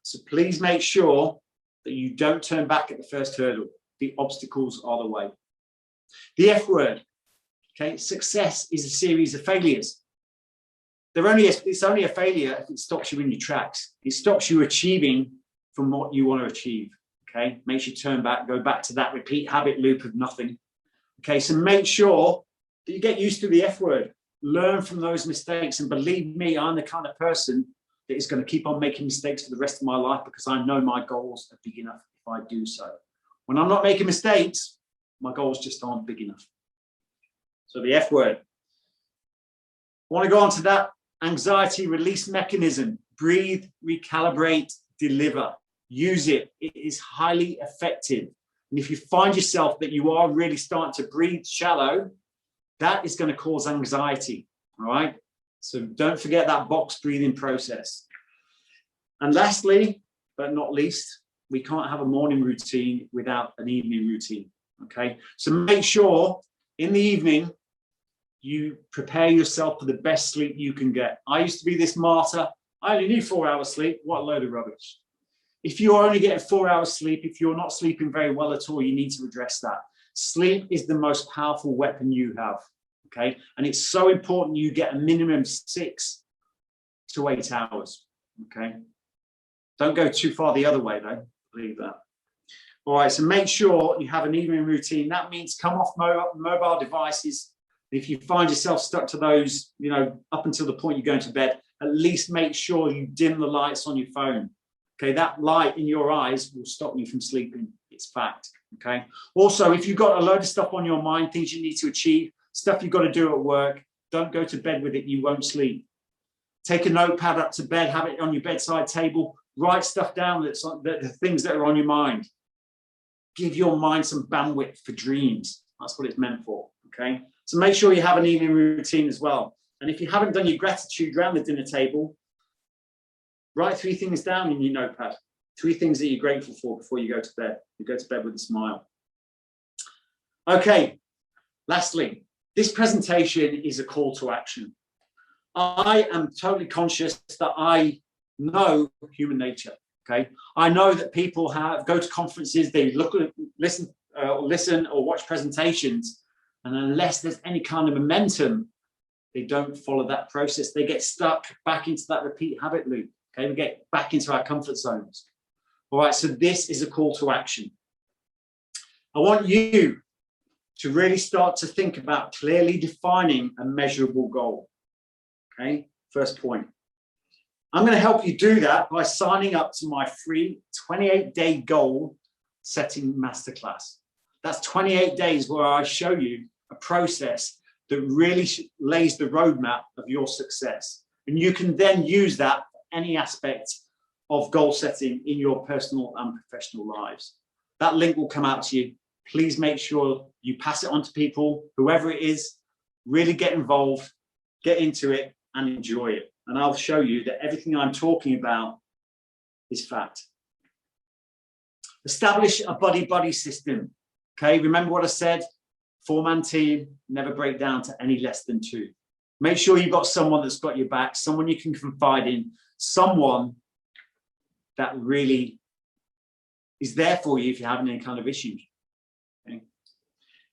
So please make sure that you don't turn back at the first hurdle. The obstacles are the way. The F word, okay? Success is a series of failures. It's only a failure if it stops you in your tracks. It stops you achieving from what you want to achieve, okay? Makes you turn back, go back to that repeat habit loop of nothing. Okay, so make sure that you get used to the F word. Learn from those mistakes, and believe me, I'm the kind of person that is going to keep on making mistakes for the rest of my life because I know my goals are big enough if I do so. When I'm not making mistakes, my goals just aren't big enough. So the F word. I want to go on to that anxiety release mechanism. Breathe, recalibrate, deliver. Use it. It is highly effective. And if you find yourself that you are really starting to breathe shallow, that is going to cause anxiety, all right? So don't forget that box breathing process. And lastly, but not least, we can't have a morning routine without an evening routine, okay? So make sure in the evening, you prepare yourself for the best sleep you can get. I used to be this martyr. I only need 4 hours sleep. What a load of rubbish. If you're only getting 4 hours sleep, if you're not sleeping very well at all, you need to address that. Sleep is the most powerful weapon you have, okay? And it's so important you get a minimum 6 to 8 hours, okay? Don't go too far the other way though, believe that. All right, so make sure you have an evening routine. That means come off mobile devices. If you find yourself stuck to those, you know, up until the point you're going to bed, at least make sure you dim the lights on your phone. Okay, that light in your eyes will stop you from sleeping. It's fact. Okay. Also, if you've got a load of stuff on your mind, things you need to achieve, stuff you've got to do at work, don't go to bed with it. You won't sleep. Take a notepad up to bed, have it on your bedside table, write stuff down that's the things that are on your mind. Give your mind some bandwidth for dreams. That's what it's meant for. Okay. So make sure you have an evening routine as well. And if you haven't done your gratitude around the dinner table, write 3 things down in your notepad. 3 things that you're grateful for before you go to bed. You go to bed with a smile. Okay, lastly, This presentation is a call to action. I am totally conscious that I know human nature. Okay, I know that people go to conferences, they listen or watch presentations, and unless there's any kind of momentum, they don't follow that process. They get stuck back into that repeat habit loop. Okay, we get back into our comfort zones. All right, so this is a call to action. I want you to really start to think about clearly defining a measurable goal. Okay, first point. I'm going to help you do that by signing up to my free 28-day goal setting masterclass. That's 28 days where I show you a process that really lays the roadmap of your success. And you can then use that for any aspect of goal setting in your personal and professional lives. That link will come out to you. Please make sure you pass it on to people, whoever it is, really get involved, get into it and enjoy it. And I'll show you that everything I'm talking about is fact. Establish a buddy-buddy system. Okay, remember what I said? 4-man team, never break down to any less than 2. Make sure you've got someone that's got your back, someone you can confide in, someone that really is there for you if you're having any kind of issues. Okay?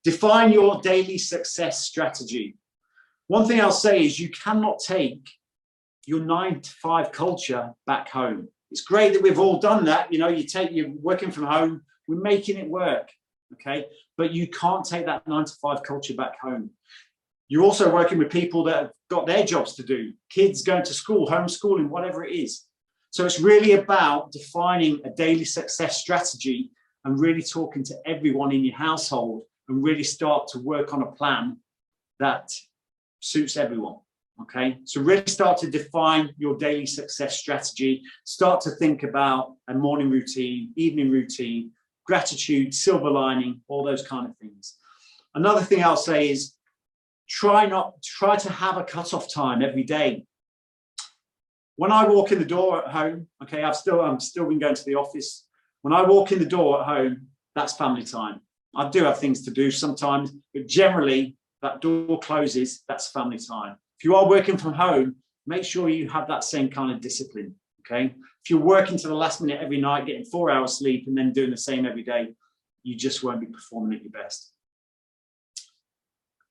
Define your daily success strategy. One thing I'll say is you cannot take your 9-to-5 culture back home. It's great that we've all done that. You know, you're working from home, we're making it work, okay? But you can't take that 9-to-5 culture back home. You're also working with people that have got their jobs to do, kids going to school, homeschooling, whatever it is. So it's really about defining a daily success strategy and really talking to everyone in your household and really start to work on a plan that suits everyone. Okay, so really start to define your daily success strategy. Start to think about a morning routine, evening routine, gratitude, silver lining, all those kind of things. Another thing I'll say is try to have a cutoff time every day. When I walk in the door at home, okay, I'm still been going to the office. When I walk in the door at home, that's family time. I do have things to do sometimes, but generally that door closes, that's family time. If you are working from home, make sure you have that same kind of discipline, okay? If you're working to the last minute every night, getting 4 hours sleep and then doing the same every day, you just won't be performing at your best.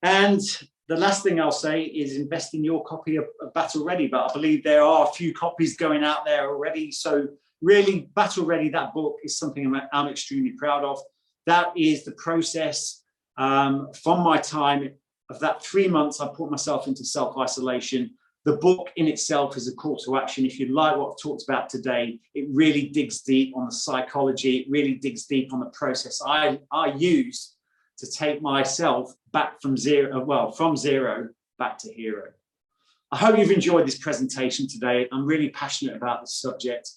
And the last thing I'll say is invest in your copy of Battle Ready, but I believe there are a few copies going out there already. So really, Battle Ready, that book is something I'm extremely proud of. That is the process from my time of that 3 months. I put myself into self-isolation. The book in itself is a call to action. If you like what I've talked about today, it really digs deep on the psychology. It really digs deep on the process I used to take myself back from zero back to hero. I hope you've enjoyed this presentation today. I'm really passionate about this subject.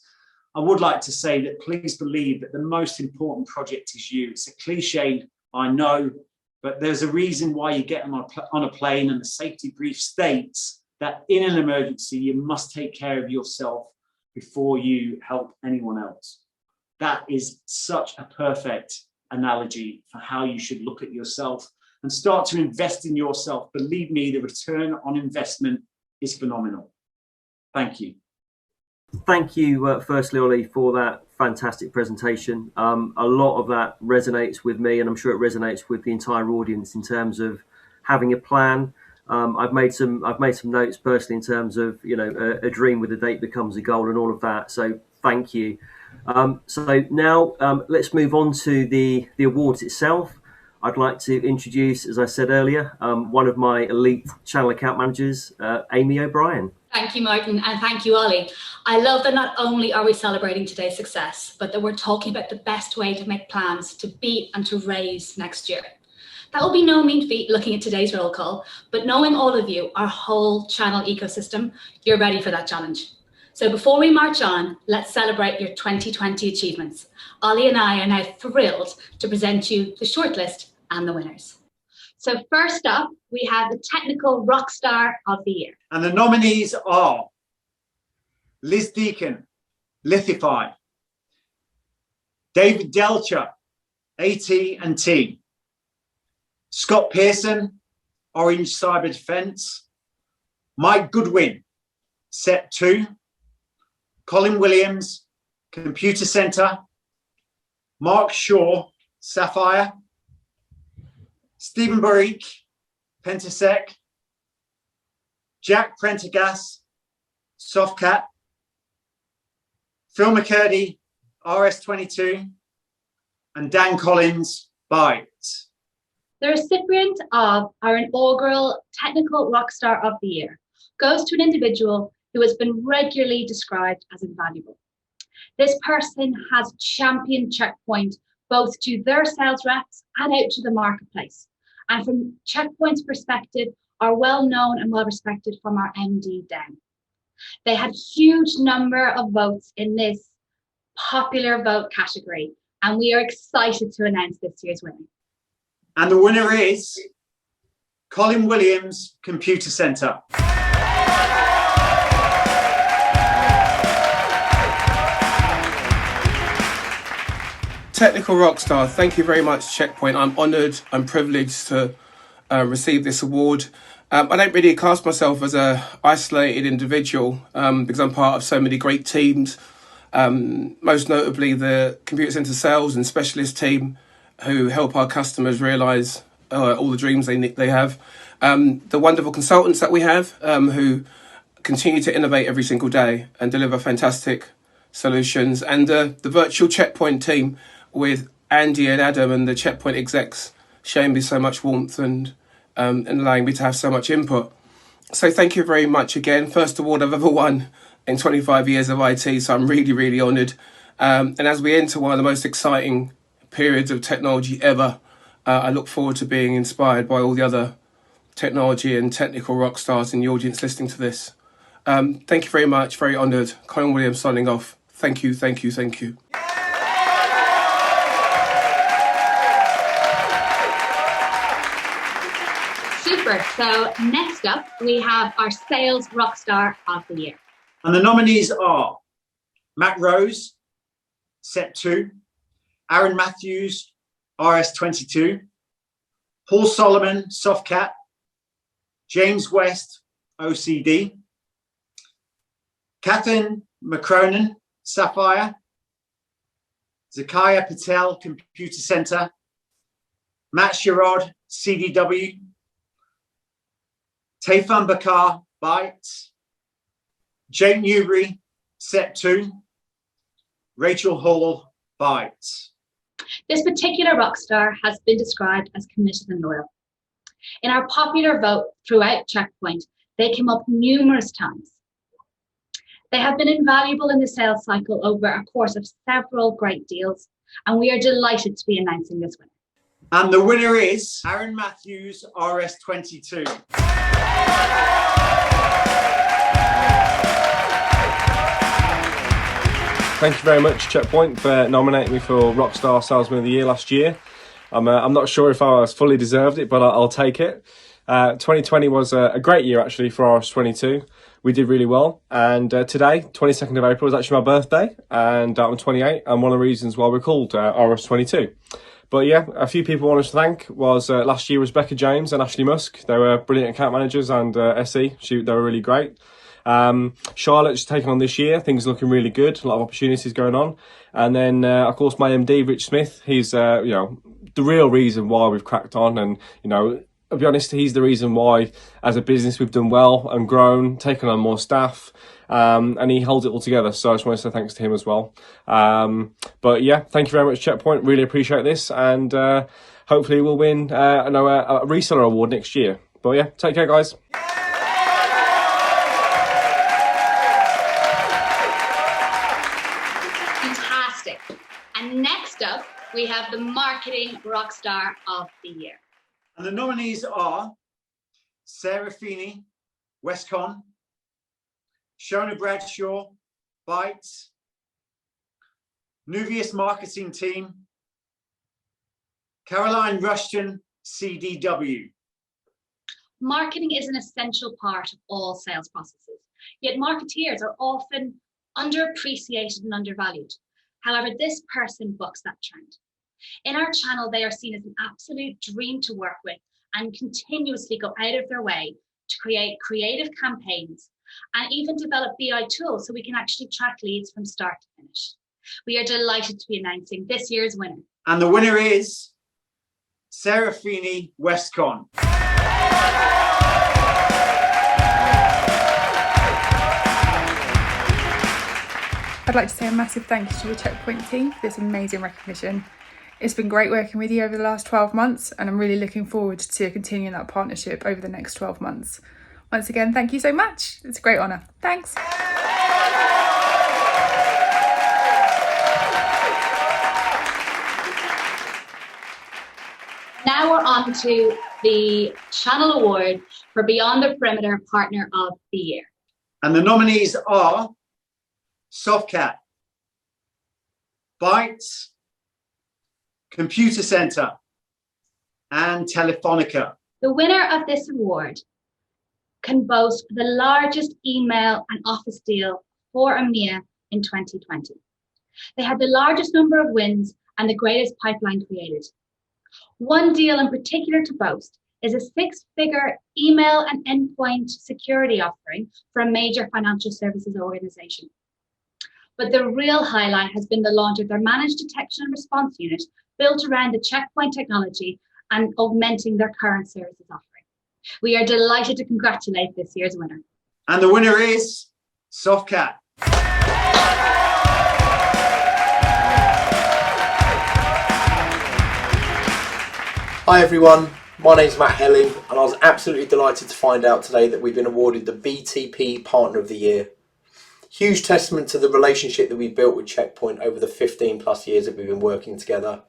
I would like to say that please believe that the most important project is you. It's a cliche, I know, but there's a reason why you get on a plane, and the safety brief states that in an emergency, you must take care of yourself before you help anyone else. That is such a perfect analogy for how you should look at yourself and start to invest in yourself. Believe me, the return on investment is phenomenal. Thank you.
Thank you, firstly, Ollie, for that fantastic presentation. A lot of that resonates with me, and I'm sure it resonates with the entire audience in terms of having a plan. I've made some notes personally in terms of, you know, a dream with a date becomes a goal and all of that. So thank you. So now let's move on to the awards itself. I'd like to introduce, as I said earlier, one of my elite channel account managers, Amy O'Brien.
Thank you, Martin, and thank you, Ollie. I love that not only are we celebrating today's success, but that we're talking about the best way to make plans to beat and to raise next year. That will be no mean feat looking at today's roll call, but knowing all of you, our whole channel ecosystem, you're ready for that challenge. So before we march on, let's celebrate your 2020 achievements. Ollie and I are now thrilled to present you the shortlist and the winners. So first up, we have the Technical Rockstar of the Year.
And the nominees are Liz Deacon, Lithify, David Delcher, AT&T, Scott Pearson, Orange Cyber Defence. Mike Goodwin, Set 2. Colin Williams, Computer Centre. Mark Shaw, Sapphire. Stephen Barik, Pentasec. Jack Prendergast, Softcat. Phil McCurdy, RS22. And Dan Collins, Byte.
The recipient of our inaugural Technical Rockstar of the Year goes to an individual who has been regularly described as invaluable. This person has championed Checkpoint both to their sales reps and out to the marketplace. And from Checkpoint's perspective, are well known and well respected from our MD down. They had huge number of votes in this popular vote category, and we are excited to announce this year's winner.
And the winner is Colin Williams, Computer Centre.
Technical Rockstar, thank you very much, Checkpoint. I'm honoured, I'm privileged to receive this award. I don't really cast myself as an isolated individual because I'm part of so many great teams, most notably the Computer Centre sales and specialist team who help our customers realise all the dreams they have. The wonderful consultants that we have who continue to innovate every single day and deliver fantastic solutions. And the virtual Checkpoint team with Andy and Adam and the Checkpoint execs showing me so much warmth and allowing me to have so much input. So thank you very much again. First award I've ever won in 25 years of IT, so I'm really, really honoured. And as we enter one of the most exciting periods of technology ever, I look forward to being inspired by all the other technology and technical rock stars in the audience listening to this. Thank you very much, very honoured. Colin Williams signing off. Thank you, thank you, thank you.
Super. So next up, we have our Sales Rockstar of the Year.
And the nominees are Matt Rose, Set 2. Aaron Matthews, RS22. Paul Solomon, Softcat. James West, OCD. Catherine McCronan, Sapphire. Zakaya Patel, Computer Centre. Matt Sherrod, CDW. Tayfun Bakar, Byte. Jake Newbury, Set 2. Rachel Hall, Byte.
This particular rockstar has been described as committed and loyal. In our popular vote throughout Checkpoint, they came up numerous times. They have been invaluable in the sales cycle over a course of several great deals, and we are delighted to be announcing this winner.
And the winner is Aaron Matthews, RS22.
Thank you very much, Checkpoint, for nominating me for Rockstar Salesman of the Year last year. I'm not sure if I fully deserved it, but I'll take it. 2020 was a great year, actually, for RS22. We did really well. And today, 22nd of April, is actually my birthday. And I'm 28, and one of the reasons why we're called RS22. But yeah, a few people I wanted to thank was last year was Becca James and Ashley Musk. They were brilliant account managers, and SE, they were really great. Charlotte's taken on this year. Things are looking really good. A lot of opportunities going on. And then, of course, my MD, Rich Smith, he's, the real reason why we've cracked on. And, I'll be honest, he's the reason why, as a business, we've done well and grown, taken on more staff, and he holds it all together. So I just want to say thanks to him as well. But yeah, thank you very much, Checkpoint. Really appreciate this. And hopefully we'll win a reseller award next year. But yeah, take care, guys.
Fantastic. And next up, we have the Marketing Rockstar of the Year.
And the nominees are Sarah Feeney, Westcon. Shona Bradshaw, Bytes. Nuvius Marketing Team. Caroline Rushton, CDW.
Marketing is an essential part of all sales processes, yet marketeers are often underappreciated and undervalued. However, this person bucks that trend. In our channel, they are seen as an absolute dream to work with,
and continuously go out of their way to create creative campaigns and even develop BI tools so we can actually track leads from start to finish. We are delighted to be announcing this year's winner.
And the winner is Sarah Feeney Westcon.
I'd like to say a massive thank you to the Checkpoint team for this amazing recognition. It's been great working with you over the last 12 months, and I'm really looking forward to continuing that partnership over the next 12 months. Once again, thank you so much. It's a great honour. Thanks.
Now we're on to the Channel Award for Beyond the Perimeter Partner of the Year.
And the nominees are Softcat, Bytes, Computer Centre, and Telefonica.
The winner of this award can boast the largest email and office deal for EMEA in 2020. They had the largest number of wins and the greatest pipeline created. One deal in particular to boast is a six-figure email and endpoint security offering for a major financial services organization. But the real highlight has been the launch of their managed detection and response unit built around the Checkpoint technology and augmenting their current services offering. We are delighted to congratulate this year's winner.
And the winner is Softcat.
Hi everyone, my name's Matt Helling and I was absolutely delighted to find out today that we've been awarded the BTP Partner of the Year. Huge testament to the relationship that we've built with Checkpoint over the 15 plus years that we've been working together.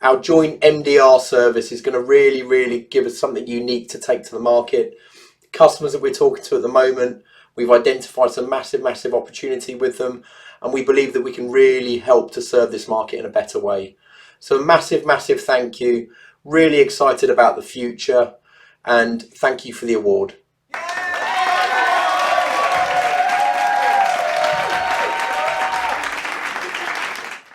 Our joint MDR service is going to really give us something unique to take to the market. The customers that we're talking to at the moment, we've identified some massive opportunity with them, and we believe that we can really help to serve this market in a better way. So a massive thank you. Really excited about the future, and thank you for the award.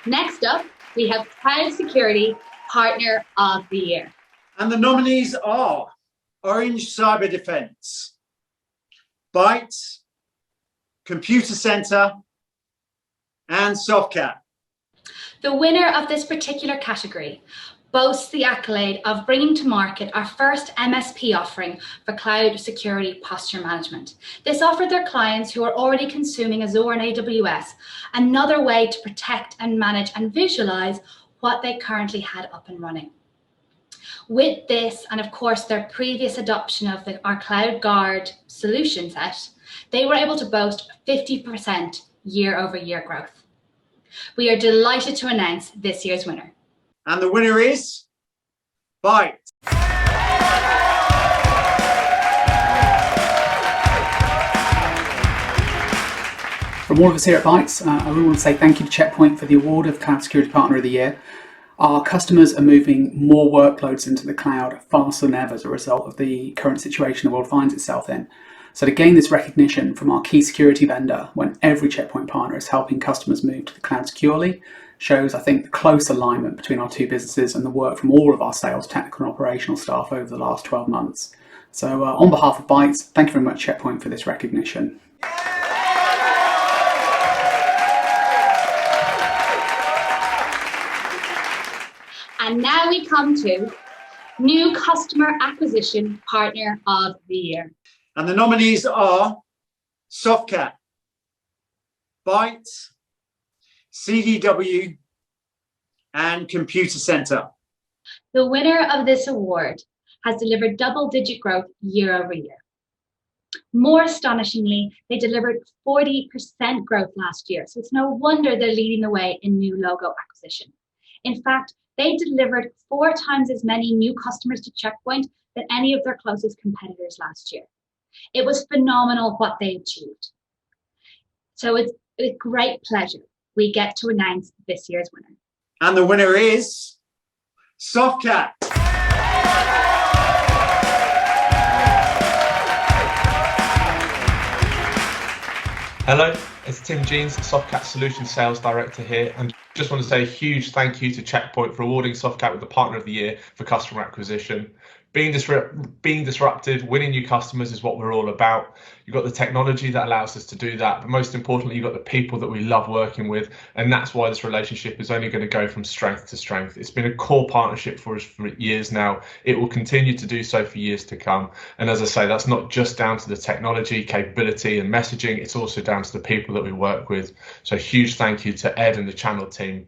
Next up, we have Cloud Security Partner of the Year.
And the nominees are Orange Cyber Defense, Bytes, Computer Centre, and Softcat.
The winner of this particular category boasts the accolade of bringing to market our first MSP offering for cloud security posture management. This offered their clients who are already consuming Azure and AWS another way to protect and manage and visualize what they currently had up and running. With this, and of course their previous adoption of our Cloud Guard solution set, they were able to boast 50% year-over-year growth. We are delighted to announce this year's winner.
And the winner is Bytes.
From all of us here at Bytes, I really want to say thank you to Checkpoint for the award of Cloud Security Partner of the Year. Our customers are moving more workloads into the cloud faster than ever as a result of the current situation the world finds itself in. So to gain this recognition from our key security vendor when every Checkpoint partner is helping customers move to the cloud securely shows, I think, the close alignment between our two businesses and the work from all of our sales, technical and operational staff over the last 12 months. So on behalf of Bytes, thank you very much Checkpoint for this recognition.
And now we come to New Customer Acquisition Partner of the Year.
And the nominees are Softcat, Bytes, CDW, and Computer Centre.
The winner of this award has delivered double-digit growth year-over-year. More astonishingly, they delivered 40% growth last year, so it's no wonder they're leading the way in new logo acquisition. In fact, they delivered 4 times as many new customers to Checkpoint than any of their closest competitors last year. It was phenomenal what they achieved. So it's a great pleasure we get to announce this year's winner.
And the winner is Softcat.
Hello, it's Tim Jeans, Softcat Solutions Sales Director here, and just want to say a huge thank you to Checkpoint for awarding Softcat with the Partner of the Year for customer acquisition. Being disrupted, winning new customers is what we're all about. You've got the technology that allows us to do that, but most importantly, you've got the people that we love working with, and that's why this relationship is only going to go from strength to strength. It's been a core partnership for us for years now. It will continue to do so for years to come. And as I say, that's not just down to the technology, capability, and messaging. It's also down to the people that we work with. So huge thank you to Ed and the channel team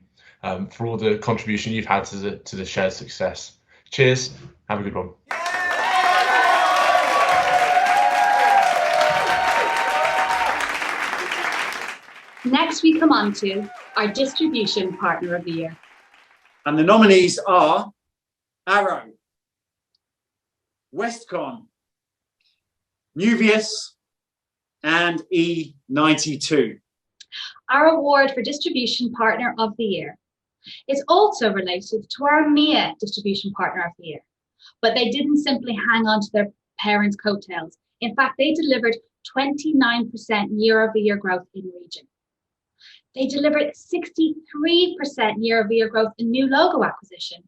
for all the contribution you've had to the shared success. Cheers. Have a good one.
Next, we come on to our Distribution Partner of the Year.
And the nominees are Arrow, Westcon, Nuvius, and E92.
Our award for Distribution Partner of the Year is also related to our EMEA Distribution Partner of the Year. But they didn't simply hang on to their parents' coattails. In fact, they delivered 29% year-over-year growth in region. They delivered 63% year-over-year growth in new logo acquisition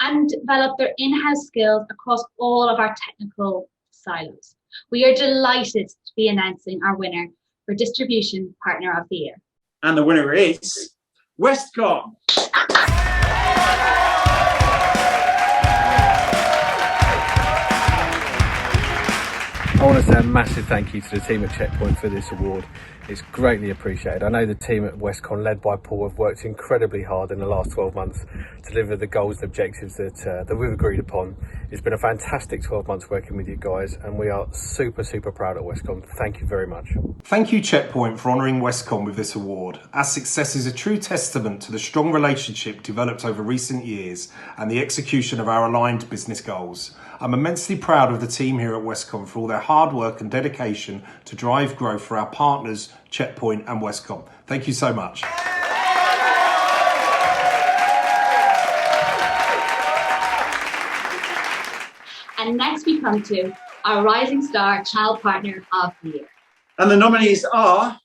and developed their in-house skills across all of our technical silos. We are delighted to be announcing our winner for Distribution Partner of the Year.
And the winner is Westcon.
I want to say a massive thank you to the team at Checkpoint for this award. It's greatly appreciated. I know the team at Westcon, led by Paul, have worked incredibly hard in the last 12 months to deliver the goals and objectives that we've agreed upon. It's been a fantastic 12 months working with you guys, and we are super proud at Westcon. Thank you very much.
Thank you, Checkpoint, for honouring Westcon with this award. Our success is a true testament to the strong relationship developed over recent years and the execution of our aligned business goals. I'm immensely proud of the team here at Westcon for all their hard work and dedication to drive growth for our partners, Checkpoint and Westcon. Thank you so much.
And next we come to our Rising Star Channel Partner of the Year.
And the nominees are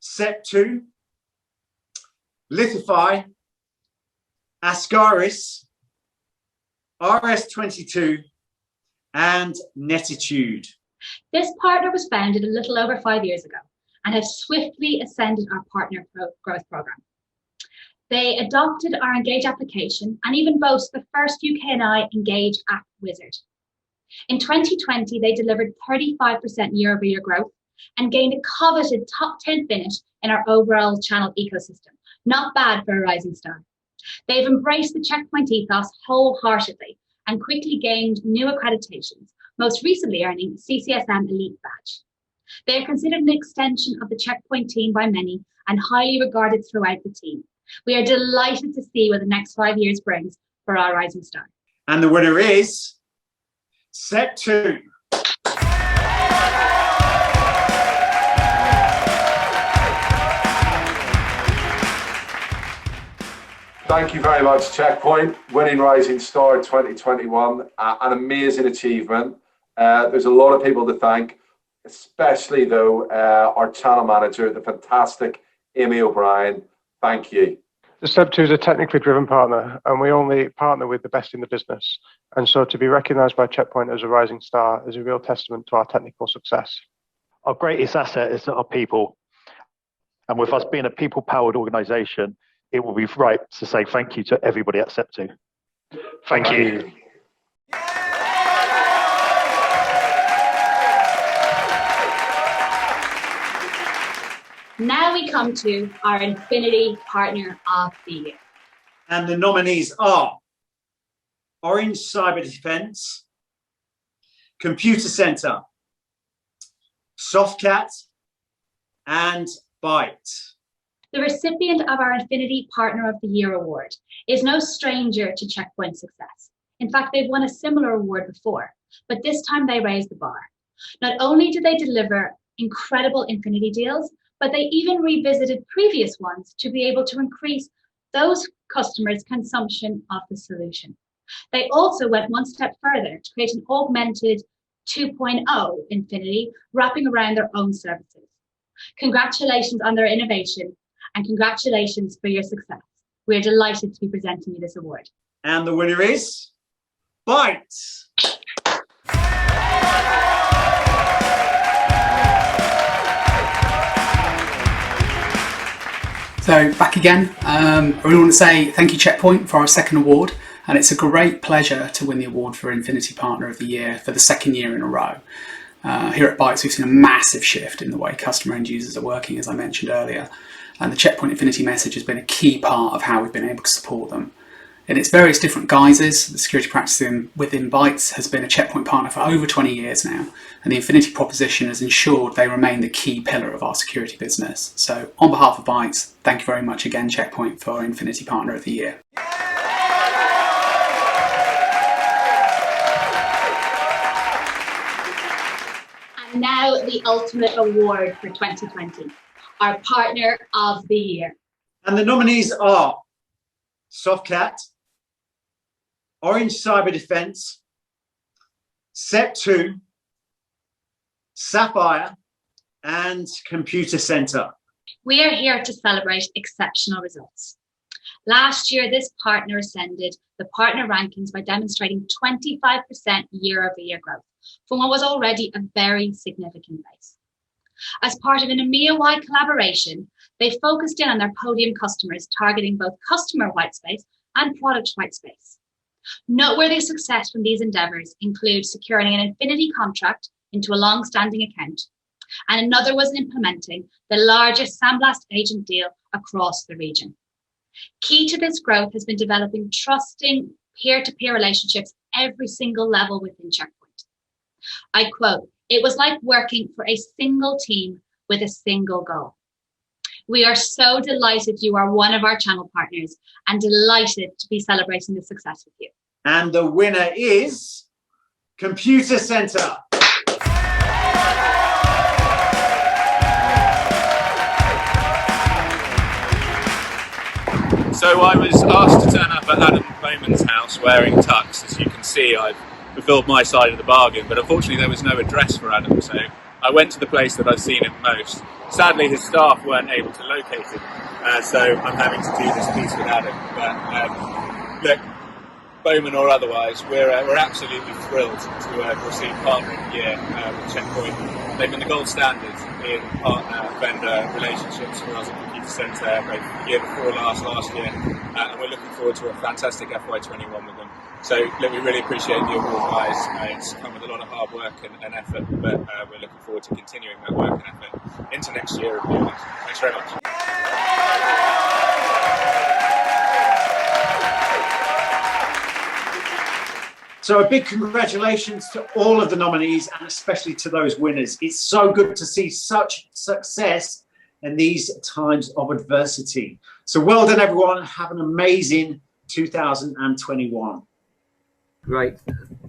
Set2, Lithify, Ascaris, RS22, and Netitude.
This partner was founded a little over 5 years ago and has swiftly ascended our partner growth program. They adopted our Engage application and even boast the first UK&I Engage app wizard. In 2020, they delivered 35% year-over-year growth and gained a coveted top 10 finish in our overall channel ecosystem. Not bad for a rising star. They've embraced the Checkpoint ethos wholeheartedly and quickly gained new accreditations, most recently earning CCSM Elite Badge. They are considered an extension of the Checkpoint team by many and highly regarded throughout the team. We are delighted to see what the next 5 years brings for our rising star.
And the winner is Set2.
Thank you very much, Checkpoint. Winning Rising Star 2021, an amazing achievement. There's a lot of people to thank, especially though our channel manager, the fantastic Amy O'Brien. Thank you.
The Step2 is a technically driven partner, and we only partner with the best in the business. And so to be recognised by Checkpoint as a rising star is a real testament to our technical success.
Our greatest asset is our people. And with us being a people-powered organisation, it will be right to say thank you to everybody at Step2. Thank you.
Now we come to our Infinity Partner of the Year.
And the nominees are Orange Cyber Defense, Computer Center, Softcat, and Byte.
The recipient of our Infinity Partner of the Year award is no stranger to Checkpoint success. In fact, they've won a similar award before, but this time they raised the bar. Not only did they deliver incredible Infinity deals, but they even revisited previous ones to be able to increase those customers' consumption of the solution. They also went one step further to create an augmented 2.0 Infinity, wrapping around their own services. Congratulations on their innovation and congratulations for your success. We're delighted to be presenting you this award.
And the winner is Bites.
So back again. I really want to say thank you, Checkpoint, for our second award. And it's a great pleasure to win the award for Infinity Partner of the Year for the second year in a row. Here at Bytes, we've seen a massive shift in the way customer end users are working, as I mentioned earlier. And the Checkpoint Infinity message has been a key part of how we've been able to support them. In its various different guises, the security practice within Bytes has been a Checkpoint partner for over 20 years now, and the Infinity proposition has ensured they remain the key pillar of our security business. So on behalf of Bytes, thank you very much again, Checkpoint, for our Infinity Partner of the Year.
And now the ultimate award for 2020, our Partner of the Year.
And the nominees are Softcat, Orange Cyber Defense, SEP2, Sapphire, and Computer Center.
We are here to celebrate exceptional results. Last year, this partner ascended the partner rankings by demonstrating 25% year-over-year growth from what was already a very significant base. As part of an EMEA-wide collaboration, they focused in on their podium customers, targeting both customer whitespace and product whitespace. Noteworthy success from these endeavors include securing an Infinity contract into a long-standing account, and another was implementing the largest Sandblast agent deal across the region. Key to this growth has been developing trusting peer-to-peer relationships every single level within Checkpoint. I quote, "It was like working for a single team with a single goal." We are so delighted you are one of our channel partners and delighted to be celebrating this success with you.
And the winner is Computer Center.
So I was asked to turn up at Adam Bowman's house wearing tux. As you can see, I've fulfilled my side of the bargain, but unfortunately there was no address for Adam, so I went to the place that I've seen him most. Sadly, his staff weren't able to locate him, so I'm having to do this piece with Adam. But look, Bowman or otherwise, we're absolutely thrilled to receive Partner of the Year with Checkpoint. They've been the gold standard in partner-vendor relationships for us at Computer Center, both the year before last year, and we're looking forward to a fantastic FY21 with them. So look, we really appreciate the award, guys. It's come with a lot of hard work and effort, but we're looking forward to continuing that work and effort into next year and beyond. Thanks very much.
So a big congratulations to all of the nominees and especially to those winners. It's so good to see such success in these times of adversity. So well done, everyone. Have an amazing 2021.
Great.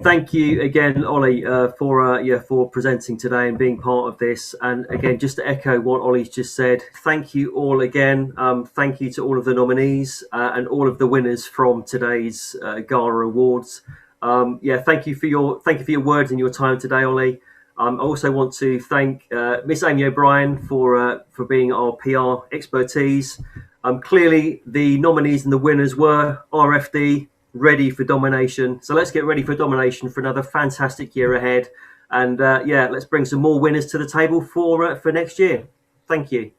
Thank you again, Ollie, for presenting today and being part of this. And again, just to echo what Ollie's just said, thank you all again. Thank you to all of the nominees and all of the winners from today's Gala Awards. Thank you for your words and your time today, Ollie. I also want to thank Miss Amy O'Brien for being our PR expertise. Clearly, the nominees and the winners were RFD, ready for domination. So let's get ready for domination for another fantastic year ahead. And let's bring some more winners to the table for next year. Thank you.